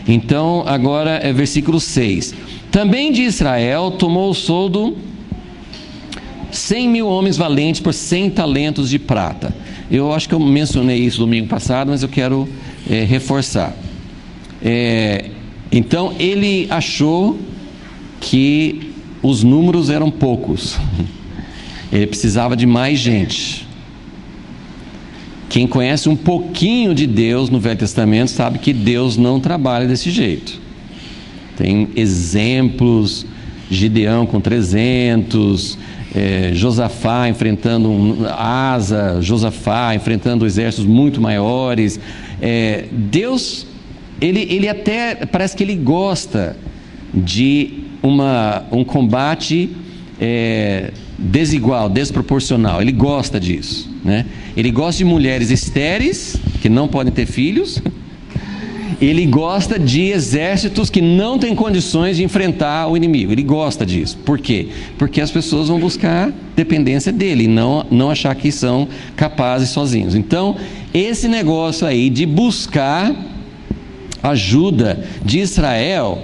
Então, agora é versículo 6. Também de Israel tomou o soldo 100.000 homens valentes por 100 talentos de prata. Eu acho que eu mencionei isso domingo passado, mas eu quero reforçar. Então, ele achou que os números eram poucos. Ele precisava de mais gente. Quem conhece um pouquinho de Deus no Velho Testamento sabe que Deus não trabalha desse jeito. Tem exemplos, Gideão com 300, Josafá enfrentando Josafá enfrentando exércitos muito maiores. Deus, ele até parece que ele gosta de um combate desigual, desproporcional. Ele gosta disso, né? Ele gosta de mulheres estéreis que não podem ter filhos. Ele gosta de exércitos que não têm condições de enfrentar o inimigo. Ele gosta disso. Por quê? Porque as pessoas vão buscar dependência dele, não achar que são capazes sozinhos. Então, esse negócio aí de buscar ajuda de Israel,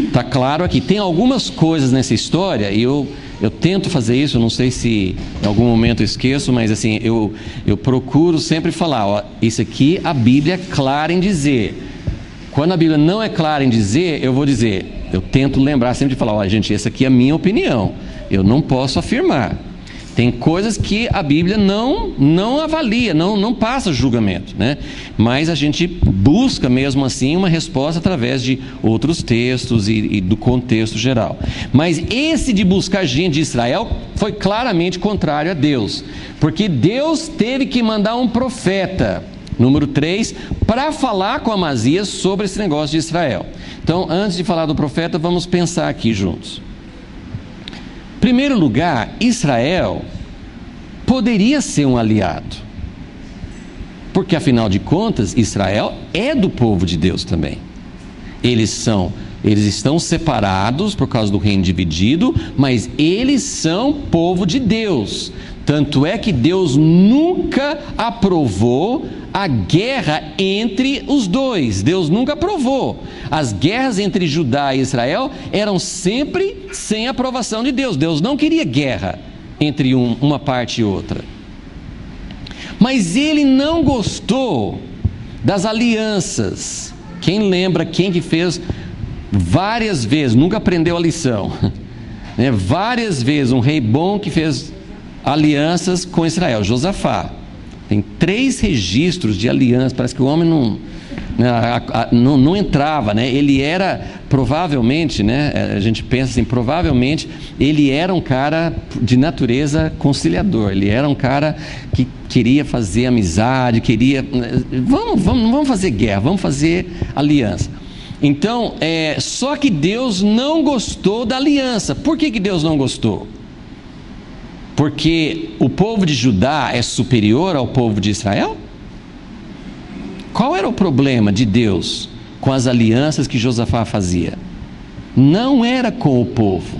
está claro aqui. Tem algumas coisas nessa história, e eu tento fazer isso, eu não sei se em algum momento eu esqueço, mas assim, eu procuro sempre falar, isso aqui a Bíblia é clara em dizer. Quando a Bíblia não é clara em dizer, eu tento lembrar sempre de falar, gente, essa aqui é a minha opinião, eu não posso afirmar. Tem coisas que a Bíblia não avalia, não passa julgamento, né? Mas a gente busca mesmo assim uma resposta através de outros textos e do contexto geral. Mas esse de buscar gente de Israel foi claramente contrário a Deus, porque Deus teve que mandar um profeta, número 3, para falar com Amazias sobre esse negócio de Israel. Então, antes de falar do profeta, vamos pensar aqui juntos. Em primeiro lugar, Israel poderia ser um aliado, porque afinal de contas, Israel é do povo de Deus também. Eles estão separados por causa do reino dividido, mas eles são povo de Deus. Tanto é que Deus nunca aprovou a guerra entre os dois. Deus nunca aprovou. As guerras entre Judá e Israel eram sempre sem aprovação de Deus. Deus não queria guerra entre uma parte e outra. Mas ele não gostou das alianças. Quem lembra quem que fez várias vezes, nunca aprendeu a lição, né? Várias vezes um rei bom que fez alianças com Israel, Josafá. Tem 3 registros de aliança. Parece que o homem não entrava, né? Ele era provavelmente, né? A gente pensa assim, provavelmente ele era um cara de natureza conciliador. Ele era um cara que queria fazer amizade, não vamos fazer guerra, vamos fazer aliança. Então, só que Deus não gostou da aliança. Por que Deus não gostou? Porque o povo de Judá é superior ao povo de Israel? Qual era o problema de Deus com as alianças que Josafá fazia? Não era com o povo.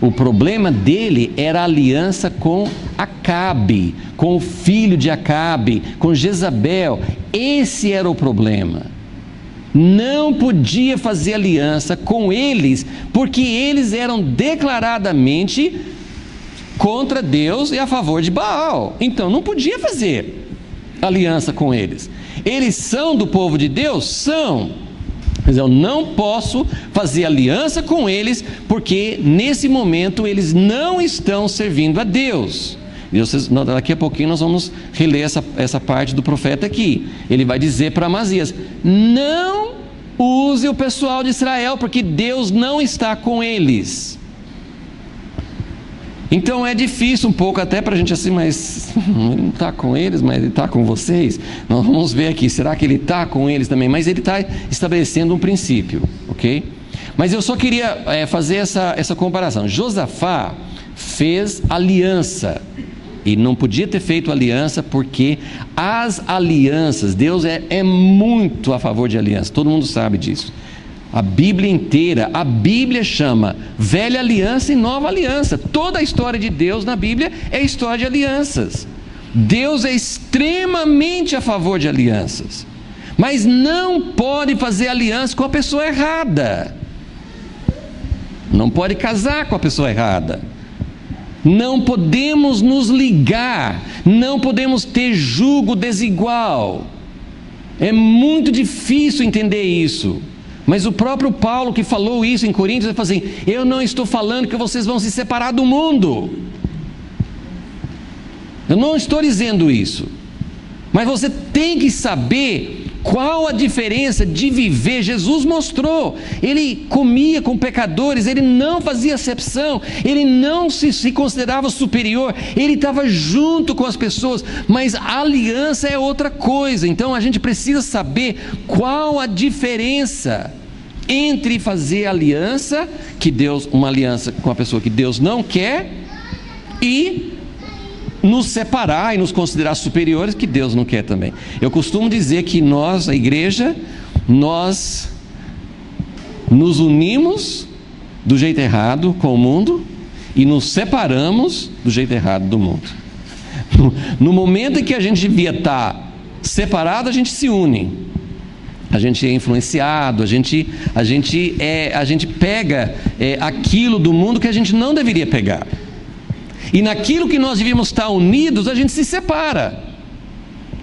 O problema dele era a aliança com Acabe, com o filho de Acabe, com Jezabel. Esse era o problema. Não podia fazer aliança com eles, porque eles eram declaradamente contra Deus e a favor de Baal. Então não podia fazer aliança com eles. Eles são do povo de Deus? São. Mas eu não posso fazer aliança com eles, porque nesse momento eles não estão servindo a Deus. Daqui a pouquinho nós vamos reler essa parte do profeta aqui. Ele vai dizer para Amazias: não use o pessoal de Israel, porque Deus não está com eles. Então é difícil um pouco até para a gente assim, mas ele não está com eles, mas ele está com vocês. Nós vamos ver aqui, será que ele está com eles também? Mas ele está estabelecendo um princípio, ok? Mas eu só queria fazer essa comparação. Josafá fez aliança. e não podia ter feito aliança, porque as alianças, Deus é muito a favor de aliança, todo mundo sabe disso. A Bíblia inteira, a Bíblia chama velha aliança e nova aliança. Toda a história de Deus na Bíblia é história de alianças. Deus é extremamente a favor de alianças, mas não pode fazer aliança com a pessoa errada. Não pode casar com a pessoa errada. Não podemos nos ligar, não podemos ter jugo desigual. É muito difícil entender isso. Mas o próprio Paulo, que falou isso em Coríntios, ele falou assim: eu não estou falando que vocês vão se separar do mundo. Eu não estou dizendo isso. Mas você tem que saber qual a diferença de viver. Jesus mostrou, ele comia com pecadores, ele não fazia acepção, ele não se considerava superior, ele estava junto com as pessoas, mas a aliança é outra coisa. Então a gente precisa saber qual a diferença entre fazer aliança, uma aliança com a pessoa que Deus não quer, e nos separar e nos considerar superiores, que Deus não quer também. Eu costumo dizer que nós, a igreja, nós nos unimos do jeito errado com o mundo e nos separamos do jeito errado do mundo. No momento em que a gente devia estar separado, a gente se une. A gente é influenciado, a gente pega aquilo do mundo que a gente não deveria pegar. E naquilo que nós devíamos estar unidos, a gente se separa.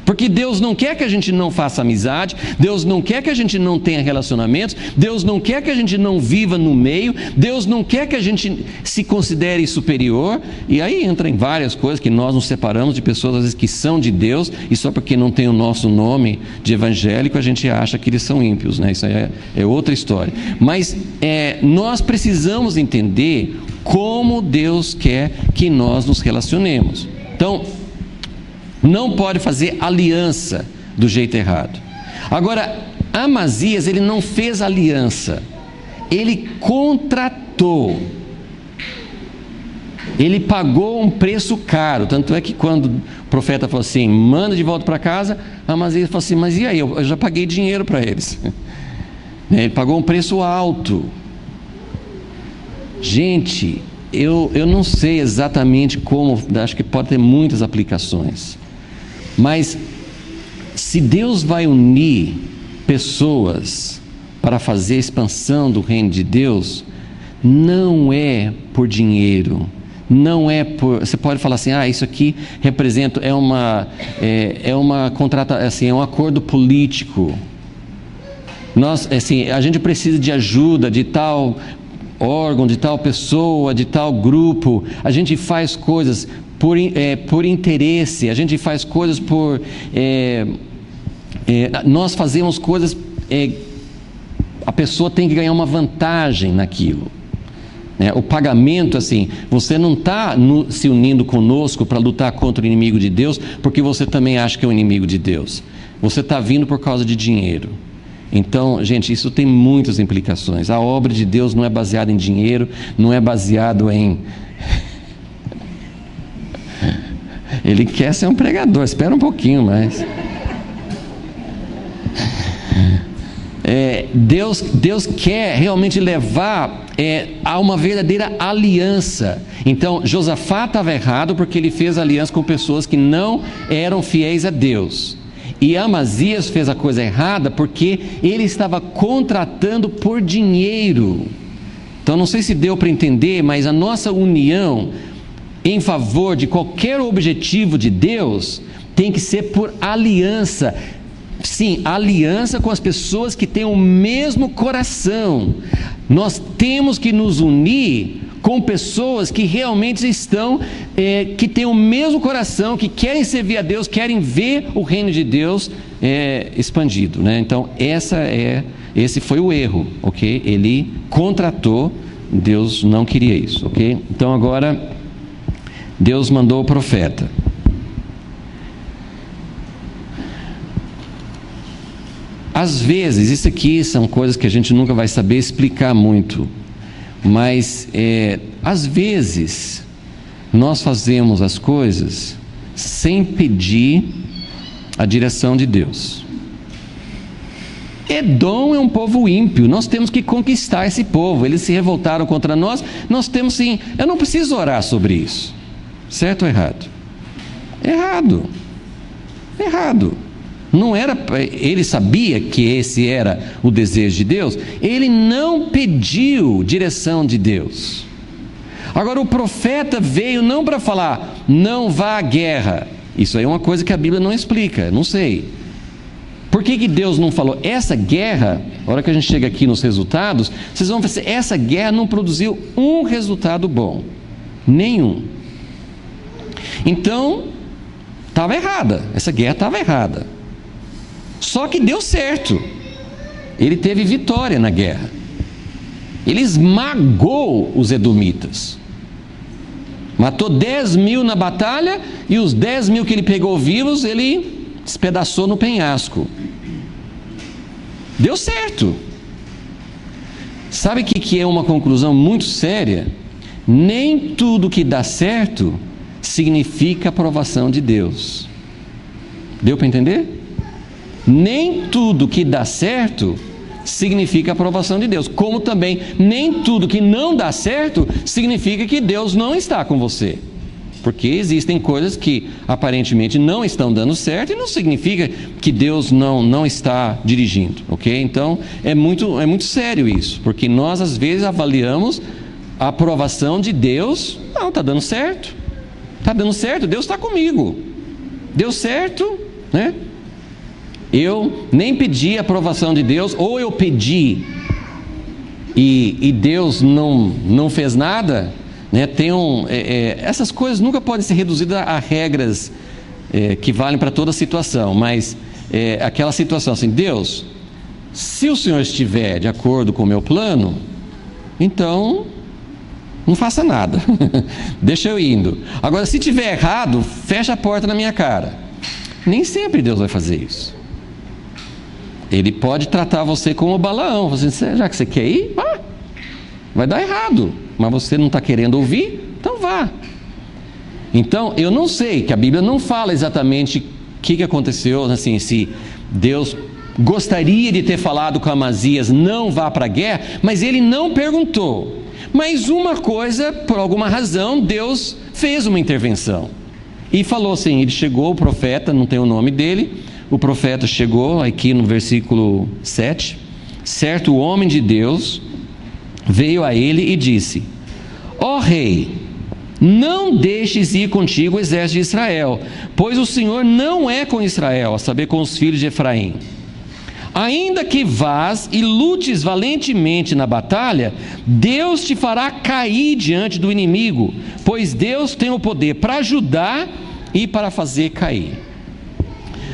Porque Deus não quer que a gente não faça amizade, Deus não quer que a gente não tenha relacionamentos, Deus não quer que a gente não viva no meio, Deus não quer que a gente se considere superior. E aí entra em várias coisas, que nós nos separamos de pessoas às vezes que são de Deus, e só porque não tem o nosso nome de evangélico a gente acha que eles são ímpios, né? Isso aí é outra história. Mas nós precisamos entender como Deus quer que nós nos relacionemos. Então, não pode fazer aliança do jeito errado. Agora, Amazias, ele não fez aliança, ele contratou, ele pagou um preço caro. Tanto é que quando o profeta falou assim: manda de volta para casa, Amazias falou assim: mas e aí, eu já paguei dinheiro para eles. Ele pagou um preço alto. Gente, eu não sei exatamente como, acho que pode ter muitas aplicações. Mas se Deus vai unir pessoas para fazer a expansão do reino de Deus, não é por dinheiro, não é por... Você pode falar assim: isso aqui representa, é uma contrata, assim, é um acordo político. A gente precisa de ajuda de tal órgão, de tal pessoa, de tal grupo. A gente faz coisas por interesse, a gente faz coisas por... nós fazemos coisas... a pessoa tem que ganhar uma vantagem naquilo. O pagamento, assim, você não está se unindo conosco para lutar contra o inimigo de Deus, porque você também acha que é o inimigo de Deus. Você está vindo por causa de dinheiro. Então, gente, isso tem muitas implicações. A obra de Deus não é baseada em dinheiro, não é baseado em... Ele quer ser um pregador, espera um pouquinho mais. Deus quer realmente levar a uma verdadeira aliança. Então, Josafá estava errado porque ele fez aliança com pessoas que não eram fiéis a Deus. E Amazias fez a coisa errada porque ele estava contratando por dinheiro. Então, não sei se deu para entender, mas a nossa união em favor de qualquer objetivo de Deus tem que ser por aliança. Sim, aliança com as pessoas que têm o mesmo coração. Nós temos que nos unir com pessoas que realmente estão, que têm o mesmo coração, que querem servir a Deus, querem ver o reino de Deus expandido, né? Então, esse foi o erro, ok? Ele contratou, Deus não queria isso, ok? Então, agora, Deus mandou o profeta. Às vezes, isso aqui são coisas que a gente nunca vai saber explicar muito, mas às vezes nós fazemos as coisas sem pedir a direção de Deus. Edom é um povo ímpio, nós temos que conquistar esse povo. Eles se revoltaram contra nós, nós temos sim. Eu não preciso orar sobre isso. Certo ou errado? Errado. Não era, ele sabia que esse era o desejo de Deus, ele não pediu direção de Deus. Agora o profeta veio não para falar, não vá à guerra. Isso aí é uma coisa que a Bíblia não explica, não sei. Por que Deus não falou? Essa guerra, a hora que a gente chega aqui nos resultados, vocês vão ver, essa guerra não produziu um resultado bom. Nenhum. Então, estava errada, essa guerra estava errada. Só que deu certo. Ele teve vitória na guerra. Ele esmagou os edomitas. Matou 10.000 na batalha, e os 10.000 que ele pegou vivos, ele despedaçou no penhasco. Deu certo. Sabe o que é uma conclusão muito séria? Nem tudo que dá certo significa aprovação de Deus. Deu para entender? Nem tudo que dá certo significa aprovação de Deus, como também nem tudo que não dá certo significa que Deus não está com você, porque existem coisas que aparentemente não estão dando certo e não significa que Deus não está dirigindo, ok? Então é muito sério isso, porque nós às vezes avaliamos a aprovação de Deus. Não, está dando certo, Deus está comigo, deu certo, né? Eu nem pedi a aprovação de Deus, ou eu pedi e Deus não fez nada, né? Essas coisas nunca podem ser reduzidas a regras que valem para toda situação, mas aquela situação assim, Deus, se o Senhor estiver de acordo com o meu plano, então não faça nada, deixa eu indo. Agora, se estiver errado, fecha a porta na minha cara. Nem sempre Deus vai fazer isso. Ele pode tratar você como Balaão. Você, já que você quer ir, vá. Vai dar errado, mas você não está querendo ouvir, então vá. Então, eu não sei, que a Bíblia não fala exatamente o que aconteceu, assim, se Deus gostaria de ter falado com Amazias, não vá para a guerra, mas ele não perguntou. Mas uma coisa, por alguma razão, Deus fez uma intervenção. E falou assim, ele chegou, o profeta, não tem o nome dele, o profeta chegou aqui no versículo 7, certo homem de Deus veio a ele e disse, ó rei, não deixes ir contigo o exército de Israel, pois o Senhor não é com Israel, a saber, com os filhos de Efraim. Ainda que vás e lutes valentemente na batalha, Deus te fará cair diante do inimigo, pois Deus tem o poder para ajudar e para fazer cair.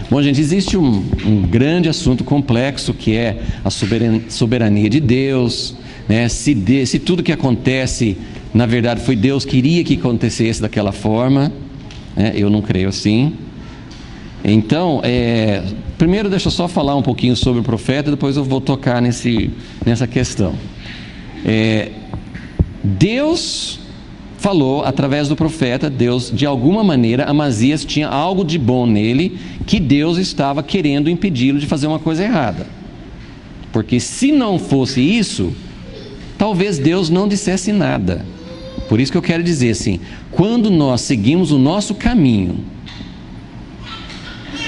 Bom, gente, existe um grande assunto complexo que é a soberania de Deus, né? Se tudo que acontece, na verdade, foi Deus que queria que acontecesse daquela forma, né? Eu não creio assim. Então, primeiro deixa eu só falar um pouquinho sobre o profeta, depois eu vou tocar nessa questão. Deus falou através do profeta, Deus, de alguma maneira, Amazias tinha algo de bom nele, que Deus estava querendo impedi-lo de fazer uma coisa errada. Porque se não fosse isso, talvez Deus não dissesse nada. Por isso que eu quero dizer assim, quando nós seguimos o nosso caminho,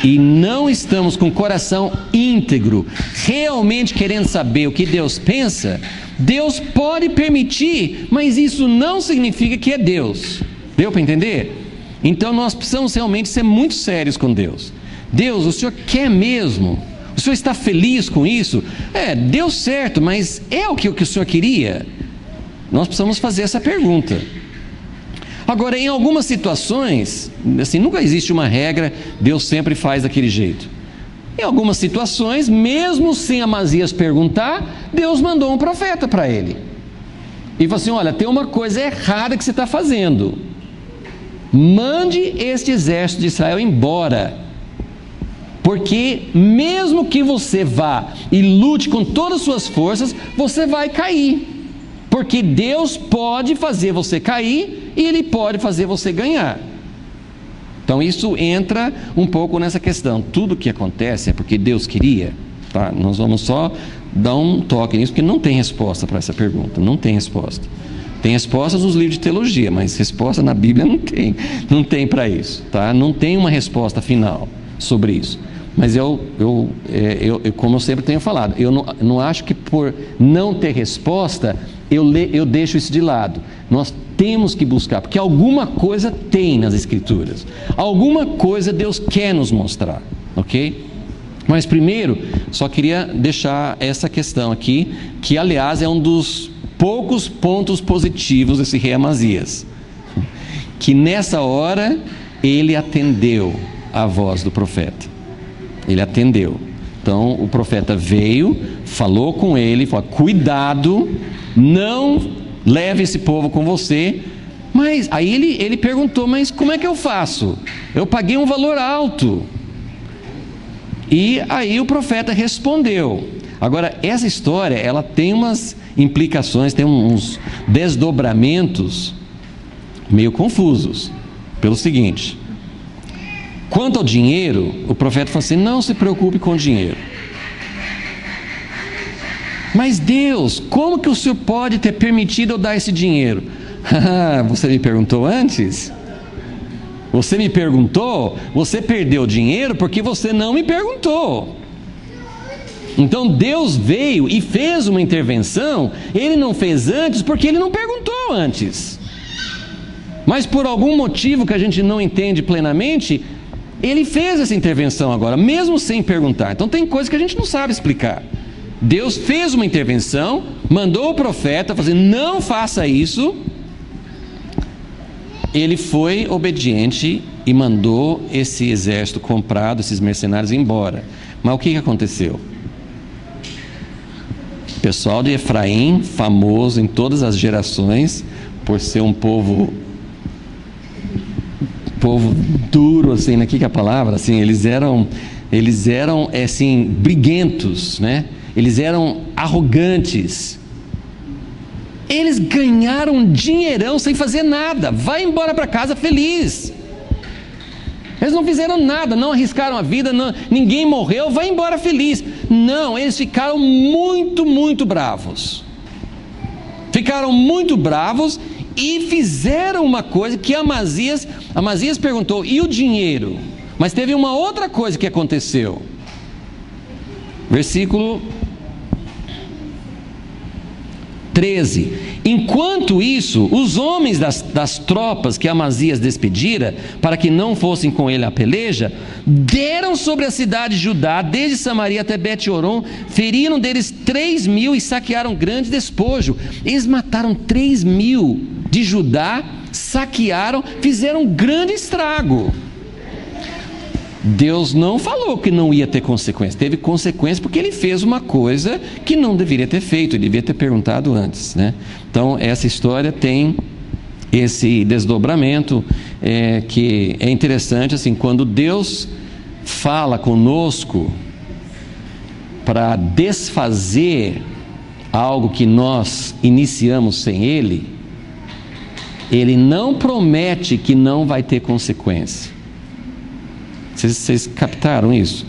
e não estamos com o coração íntegro, realmente querendo saber o que Deus pensa, Deus pode permitir, mas isso não significa que é Deus. Deu para entender? Então nós precisamos realmente ser muito sérios com Deus. Deus, o Senhor quer mesmo? O Senhor está feliz com isso? Deu certo, mas é o que o Senhor queria? Nós precisamos fazer essa pergunta. Agora, em algumas situações, assim, nunca existe uma regra, Deus sempre faz daquele jeito. Em algumas situações, mesmo sem Amazias perguntar, Deus mandou um profeta para ele. E falou assim, olha, tem uma coisa errada que você está fazendo. Mande este exército de Israel embora. Porque mesmo que você vá e lute com todas as suas forças, você vai cair. Porque Deus pode fazer você cair e ele pode fazer você ganhar. Então isso entra um pouco nessa questão. Tudo que acontece é porque Deus queria, tá? Nós vamos só dar um toque nisso, porque não tem resposta para essa pergunta, não tem resposta. Tem respostas nos livros de teologia, mas resposta na Bíblia não tem para isso, tá? Não tem uma resposta final sobre isso. Mas como eu sempre tenho falado, eu não acho que por não ter resposta, eu deixo isso de lado. Nós temos que buscar, porque alguma coisa tem nas Escrituras. Alguma coisa Deus quer nos mostrar, ok? Mas primeiro, só queria deixar essa questão aqui, que aliás é um dos poucos pontos positivos desse rei Amazias, que nessa hora ele atendeu a voz do profeta. Ele atendeu. Então o profeta veio, falou com ele, falou: cuidado, não leve esse povo com você. Mas aí ele perguntou: mas como é que eu faço? Eu paguei um valor alto. E aí o profeta respondeu. Agora, essa história, ela tem umas implicações, tem uns desdobramentos meio confusos. Pelo seguinte: quanto ao dinheiro, o profeta falou assim: não se preocupe com o dinheiro. Mas Deus, como que o Senhor pode ter permitido eu dar esse dinheiro? Você me perguntou antes? Você me perguntou? Você perdeu dinheiro porque você não me perguntou. Então Deus veio e fez uma intervenção. Ele não fez antes porque Ele não perguntou antes. Mas por algum motivo que a gente não entende plenamente, Ele fez essa intervenção agora, mesmo sem perguntar. Então tem coisas que a gente não sabe explicar. Deus fez uma intervenção, mandou o profeta fazer: não faça isso. Ele foi obediente e mandou esse exército comprado, esses mercenários, embora. Mas o que aconteceu? O pessoal de Efraim, famoso em todas as gerações, por ser um povo duro, assim, né? Que é a palavra? Assim, eles eram assim, briguentos, né? Eles eram arrogantes. Eles ganharam um dinheirão sem fazer nada. Vai embora para casa feliz. Eles não fizeram nada, não arriscaram a vida, ninguém morreu, vai embora feliz. Não, eles ficaram muito, muito bravos. Ficaram muito bravos e fizeram uma coisa que Amazias perguntou: e o dinheiro? Mas teve uma outra coisa que aconteceu. Versículo 13: enquanto isso, os homens das tropas que Amazias despedira, para que não fossem com ele à peleja, deram sobre a cidade de Judá, desde Samaria até Bet-horon, feriram deles 3.000 e saquearam grande despojo. Eles mataram 3.000 de Judá, saquearam, fizeram um grande estrago. Deus não falou que não ia ter consequência. Teve consequência porque Ele fez uma coisa que não deveria ter feito. Ele devia ter perguntado antes, né? Então essa história tem esse desdobramento que é interessante, assim, quando Deus fala conosco para desfazer algo que nós iniciamos sem Ele, Ele não promete que não vai ter consequência. Vocês captaram isso?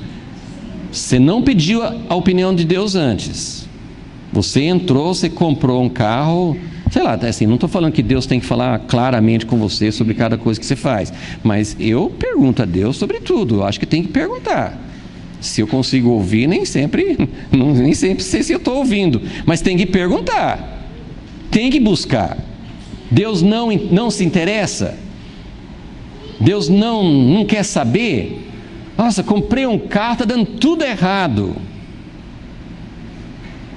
Você não pediu a opinião de Deus antes. Você entrou, você comprou um carro, sei lá, assim, não estou falando que Deus tem que falar claramente com você sobre cada coisa que você faz, mas eu pergunto a Deus sobre tudo. Eu acho que tem que perguntar. Se eu consigo ouvir, nem sempre sei se eu estou ouvindo, mas tem que perguntar, tem que buscar. Deus não se interessa. Deus não quer saber. Nossa, comprei um carro, está dando tudo errado.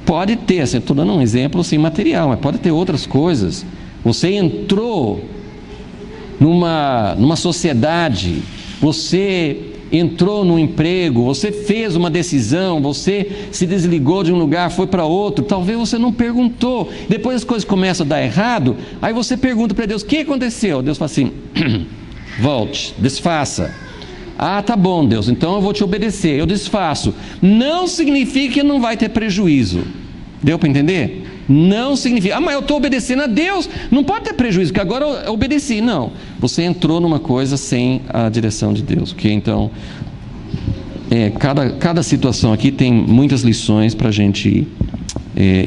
Pode ter, assim, estou dando um exemplo assim, material, mas pode ter outras coisas. Você entrou numa sociedade, você entrou num emprego, você fez uma decisão, você se desligou de um lugar, foi para outro, talvez você não perguntou, depois as coisas começam a dar errado, aí você pergunta para Deus: o que aconteceu? Deus fala assim: volte, desfaça. Ah, tá bom, Deus, então eu vou te obedecer, eu desfaço. Não significa que não vai ter prejuízo. Deu para entender? Não significa, mas eu estou obedecendo a Deus, não pode ter prejuízo, porque agora eu obedeci. Não, você entrou numa coisa sem a direção de Deus. Ok? Então, cada situação aqui tem muitas lições para a gente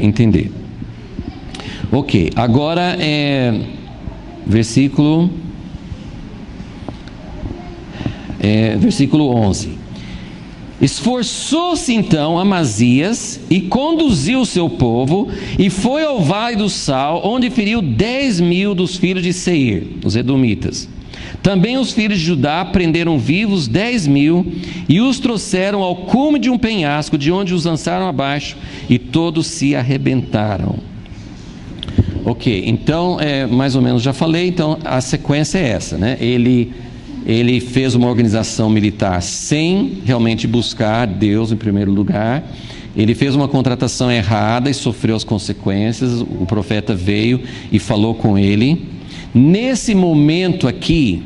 entender. Ok, agora versículo 11. Esforçou-se então Amazias e conduziu o seu povo e foi ao vale do Sal, onde feriu 10.000 dos filhos de Seir, os edomitas. Também os filhos de Judá prenderam vivos 10.000 e os trouxeram ao cume de um penhasco, de onde os lançaram abaixo, e todos se arrebentaram. Ok, então, mais ou menos já falei, então a sequência é essa, né? Ele fez uma organização militar sem realmente buscar Deus em primeiro lugar. Ele fez uma contratação errada e sofreu as consequências. O profeta veio e falou com ele. Nesse momento aqui,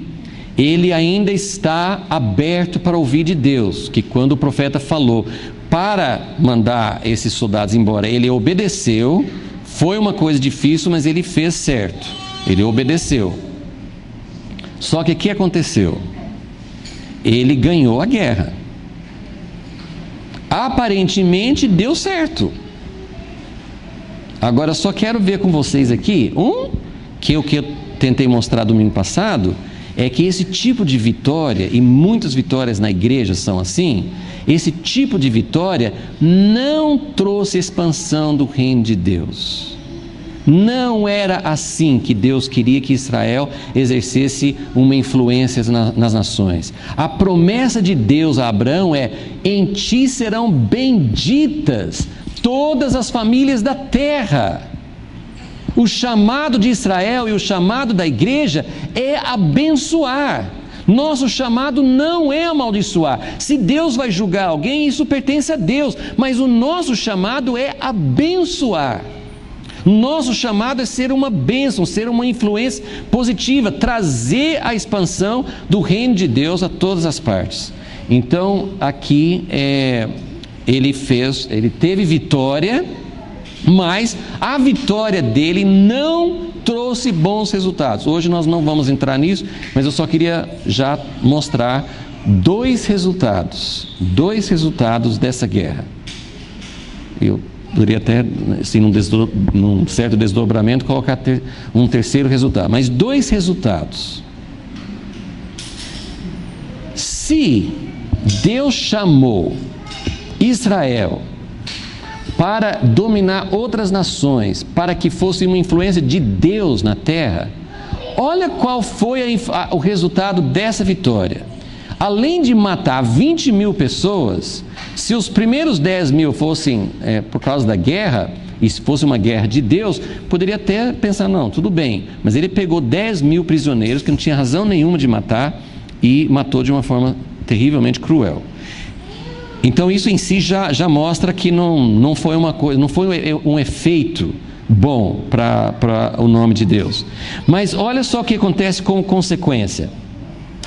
ele ainda está aberto para ouvir de Deus, que quando o profeta falou para mandar esses soldados embora, ele obedeceu. Foi uma coisa difícil, mas ele fez certo. Ele obedeceu. Só que o que aconteceu? Ele ganhou a guerra. Aparentemente deu certo. Agora só quero ver com vocês aqui, que eu tentei mostrar domingo passado, é que esse tipo de vitória, e muitas vitórias na igreja são assim, esse tipo de vitória não trouxe expansão do reino de Deus. Não era assim que Deus queria que Israel exercesse uma influência nas nações. A promessa de Deus a Abraão é: em ti serão benditas todas as famílias da terra. O chamado de Israel e o chamado da igreja é abençoar. Nosso chamado não é amaldiçoar. Se Deus vai julgar alguém, isso pertence a Deus, mas o nosso chamado é abençoar. Nosso chamado é ser uma bênção, ser uma influência positiva, trazer a expansão do reino de Deus a todas as partes. Então, aqui ele teve vitória, mas a vitória dele não trouxe bons resultados. Hoje nós não vamos entrar nisso, mas eu só queria já mostrar dois resultados dessa guerra. Eu poderia até, assim, num certo desdobramento, colocar um terceiro resultado, mas dois resultados. Se Deus chamou Israel para dominar outras nações, para que fosse uma influência de Deus na terra, olha qual foi o resultado dessa vitória. Além de matar 20.000 pessoas, se os primeiros 10.000 fossem por causa da guerra, e se fosse uma guerra de Deus, poderia até pensar, não, tudo bem, mas ele pegou 10.000 prisioneiros que não tinha razão nenhuma de matar e matou de uma forma terrivelmente cruel. Então isso em si já mostra que não foi uma coisa, não foi um efeito bom para o nome de Deus. Mas olha só o que acontece como consequência.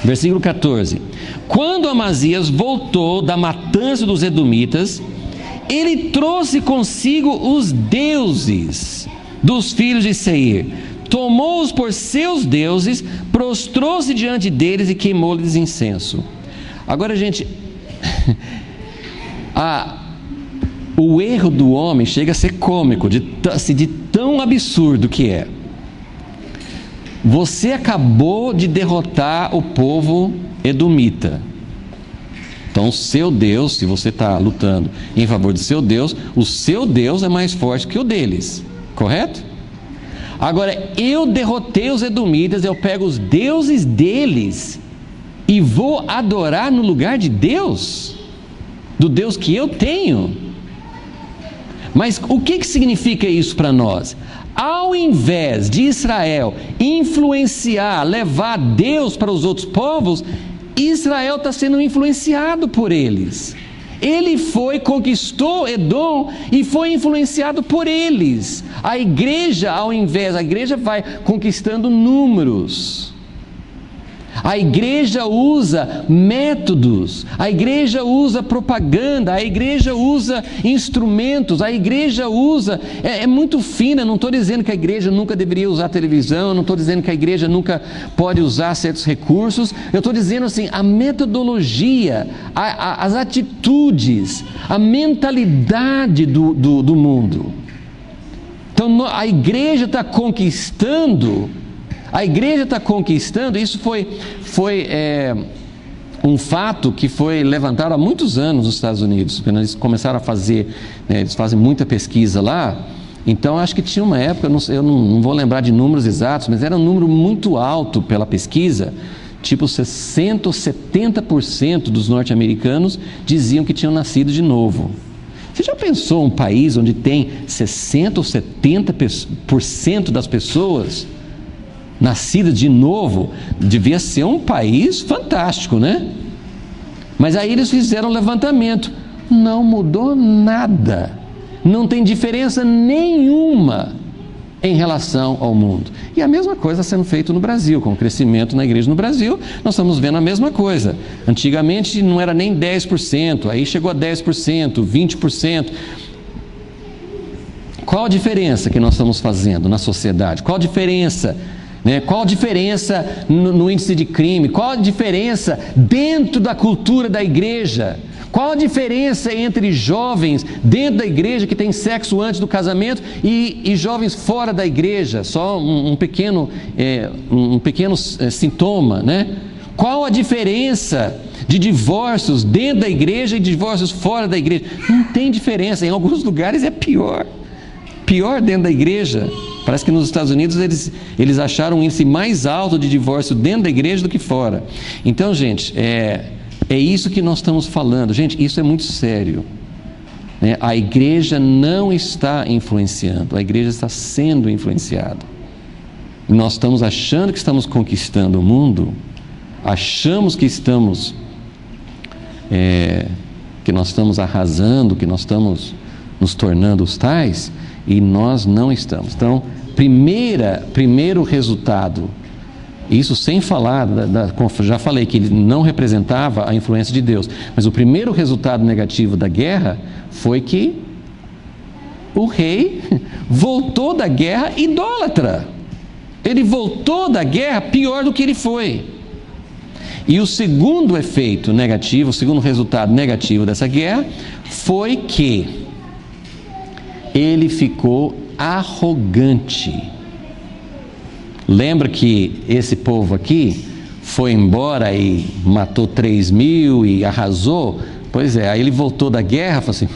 Versículo 14. Quando Amazias voltou da matança dos edomitas, ele trouxe consigo os deuses dos filhos de Seir, tomou-os por seus deuses, prostrou-se diante deles e queimou-lhes incenso. Agora, gente, o erro do homem chega a ser cômico, de tão absurdo que é. Você acabou de derrotar o povo edomita. Então, o seu Deus, se você está lutando em favor do seu Deus, o seu Deus é mais forte que o deles, correto? Agora, eu derrotei os edomitas, eu pego os deuses deles e vou adorar no lugar de Deus, do Deus que eu tenho. Mas o que significa isso para nós? Ao invés de Israel influenciar, levar Deus para os outros povos, Israel está sendo influenciado por eles. Ele conquistou Edom e foi influenciado por eles. A igreja vai conquistando números. A igreja usa métodos, a igreja usa propaganda, a igreja usa instrumentos, a igreja usa... É muito fina, não estou dizendo que a igreja nunca deveria usar televisão, não estou dizendo que a igreja nunca pode usar certos recursos, eu estou dizendo assim, a metodologia, as atitudes, a mentalidade do mundo. Então a igreja está conquistando... Isso foi um fato que foi levantado há muitos anos nos Estados Unidos, quando eles começaram a fazer, eles fazem muita pesquisa lá. Então acho que tinha uma época, eu não vou lembrar de números exatos, mas era um número muito alto pela pesquisa, tipo 60% ou 70% dos norte-americanos diziam que tinham nascido de novo. Você já pensou um país onde tem 60% ou 70% das pessoas nascidas de novo? Devia ser um país fantástico, né? Mas aí eles fizeram um levantamento, não mudou nada, não tem diferença nenhuma em relação ao mundo. E a mesma coisa sendo feito no Brasil, com o crescimento na igreja no Brasil, nós estamos vendo a mesma coisa. Antigamente não era nem 10%, aí chegou a 10%, 20%. Qual a diferença que nós estamos fazendo na sociedade? Qual a diferença? Qual a diferença no índice de crime? Qual a diferença dentro da cultura da igreja? Qual a diferença entre jovens dentro da igreja que têm sexo antes do casamento e jovens fora da igreja? Só um pequeno sintoma, né? Qual a diferença de divórcios dentro da igreja e divórcios fora da igreja? Não tem diferença, em alguns lugares é pior dentro da igreja. Parece que nos Estados Unidos eles acharam um índice mais alto de divórcio dentro da igreja do que fora. Então, gente, é isso que nós estamos falando. Gente, isso é muito sério. A igreja não está influenciando, a igreja está sendo influenciada. E nós estamos achando que estamos conquistando o mundo, achamos que nós estamos arrasando, que nós estamos nos tornando os tais, e nós não estamos. Então, primeiro resultado, isso sem falar, já falei que ele não representava a influência de Deus, mas o primeiro resultado negativo da guerra foi que o rei voltou da guerra idólatra. Ele voltou da guerra pior do que ele foi. E o segundo efeito negativo, o segundo resultado negativo dessa guerra foi que ele ficou arrogante. Lembra que esse povo aqui foi embora e matou 3.000 e arrasou? Pois é, aí ele voltou da guerra e falou assim: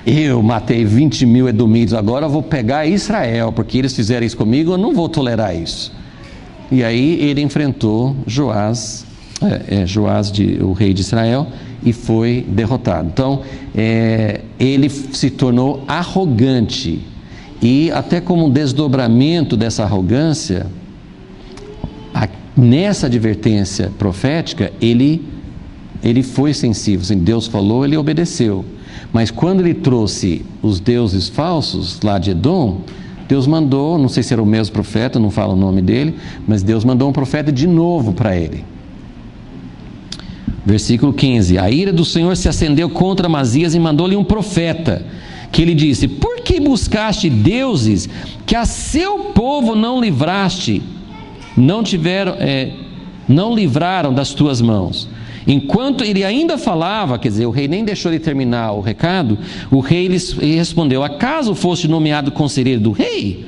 eu matei 20.000 edomitas, agora eu vou pegar Israel, porque eles fizeram isso comigo, eu não vou tolerar isso. E aí ele enfrentou Joás, o rei de Israel, e foi derrotado. Então, ele se tornou arrogante. E até como um desdobramento dessa arrogância, nessa advertência profética, ele foi sensível. Assim, Deus falou, ele obedeceu. Mas quando ele trouxe os deuses falsos lá de Edom, Deus mandou, não sei se era o mesmo profeta, não fala o nome dele, mas Deus mandou um profeta de novo para ele. Versículo 15: a ira do Senhor se acendeu contra Amazias e mandou-lhe um profeta, que lhe disse: por que buscaste deuses que a seu povo não livraram das tuas mãos? Enquanto ele ainda falava, quer dizer, o rei nem deixou ele terminar o recado, o rei lhe respondeu: acaso foste nomeado conselheiro do rei?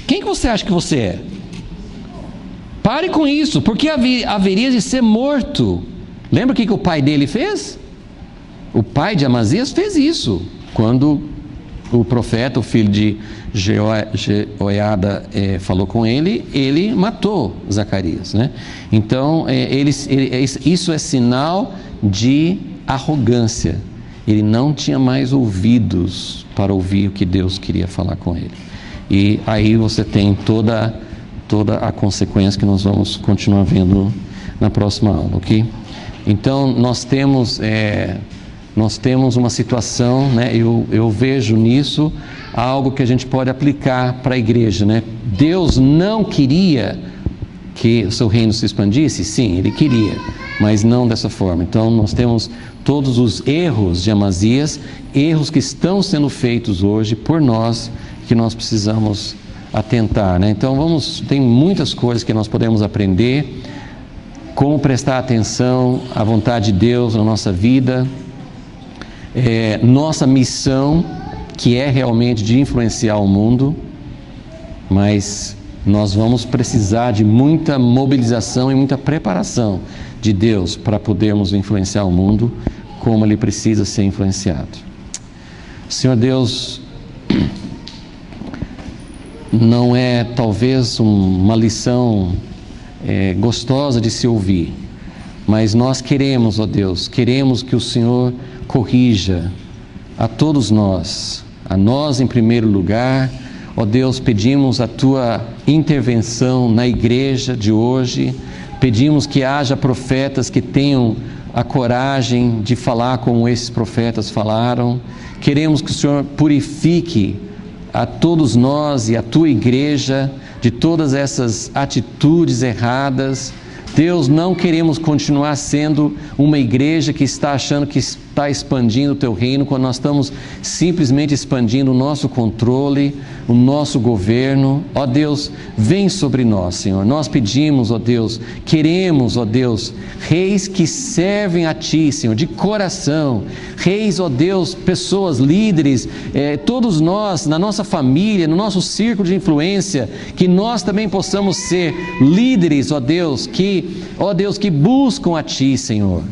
Quem que você acha que você é? Pare com isso, porque haveria de ser morto. Lembra o que o pai dele fez? O pai de Amazias fez isso. Quando o profeta, o filho de Jeoiada, falou com ele, ele matou Zacarias, né? Então, isso é sinal de arrogância. Ele não tinha mais ouvidos para ouvir o que Deus queria falar com ele. E aí você tem toda a consequência que nós vamos continuar vendo na próxima aula, ok? Então, nós temos uma situação, né? Eu vejo nisso algo que a gente pode aplicar para a igreja, né? Deus não queria que o seu reino se expandisse? Sim, ele queria, mas não dessa forma. Então nós temos todos os erros de Amazias, erros que estão sendo feitos hoje por nós, que nós precisamos atentar, né? Então tem muitas coisas que nós podemos aprender, como prestar atenção à vontade de Deus na nossa vida, nossa missão, que é realmente de influenciar o mundo, mas nós vamos precisar de muita mobilização e muita preparação de Deus para podermos influenciar o mundo como ele precisa ser influenciado. Senhor Deus, não é talvez uma lição gostosa de se ouvir, mas nós queremos, ó Deus, queremos que o Senhor corrija a todos nós, a nós em primeiro lugar. Ó Deus, pedimos a Tua intervenção na igreja de hoje, pedimos que haja profetas que tenham a coragem de falar como esses profetas falaram. Queremos que o Senhor purifique a todos nós e a Tua igreja de todas essas atitudes erradas. Deus, não queremos continuar sendo uma igreja que está achando que está expandindo o Teu reino, quando nós estamos simplesmente expandindo o nosso controle, o nosso governo. Ó Deus, vem sobre nós, Senhor. Nós pedimos, ó Deus, queremos, ó Deus, reis que servem a Ti, Senhor, de coração. Reis, ó Deus, pessoas, líderes, todos nós, na nossa família, no nosso círculo de influência, que nós também possamos ser líderes, ó Deus, que buscam a Ti, Senhor.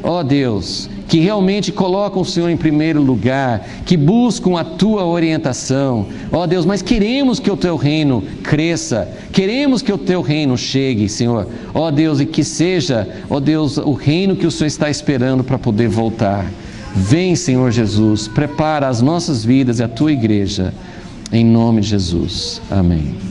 Ó Deus, que realmente colocam o Senhor em primeiro lugar, que buscam a Tua orientação. Ó Deus, mas queremos que o Teu reino cresça, queremos que o Teu reino chegue, Senhor. Ó Deus, e que seja, ó Deus, o reino que o Senhor está esperando para poder voltar. Vem, Senhor Jesus, prepara as nossas vidas e a Tua igreja, em nome de Jesus. Amém.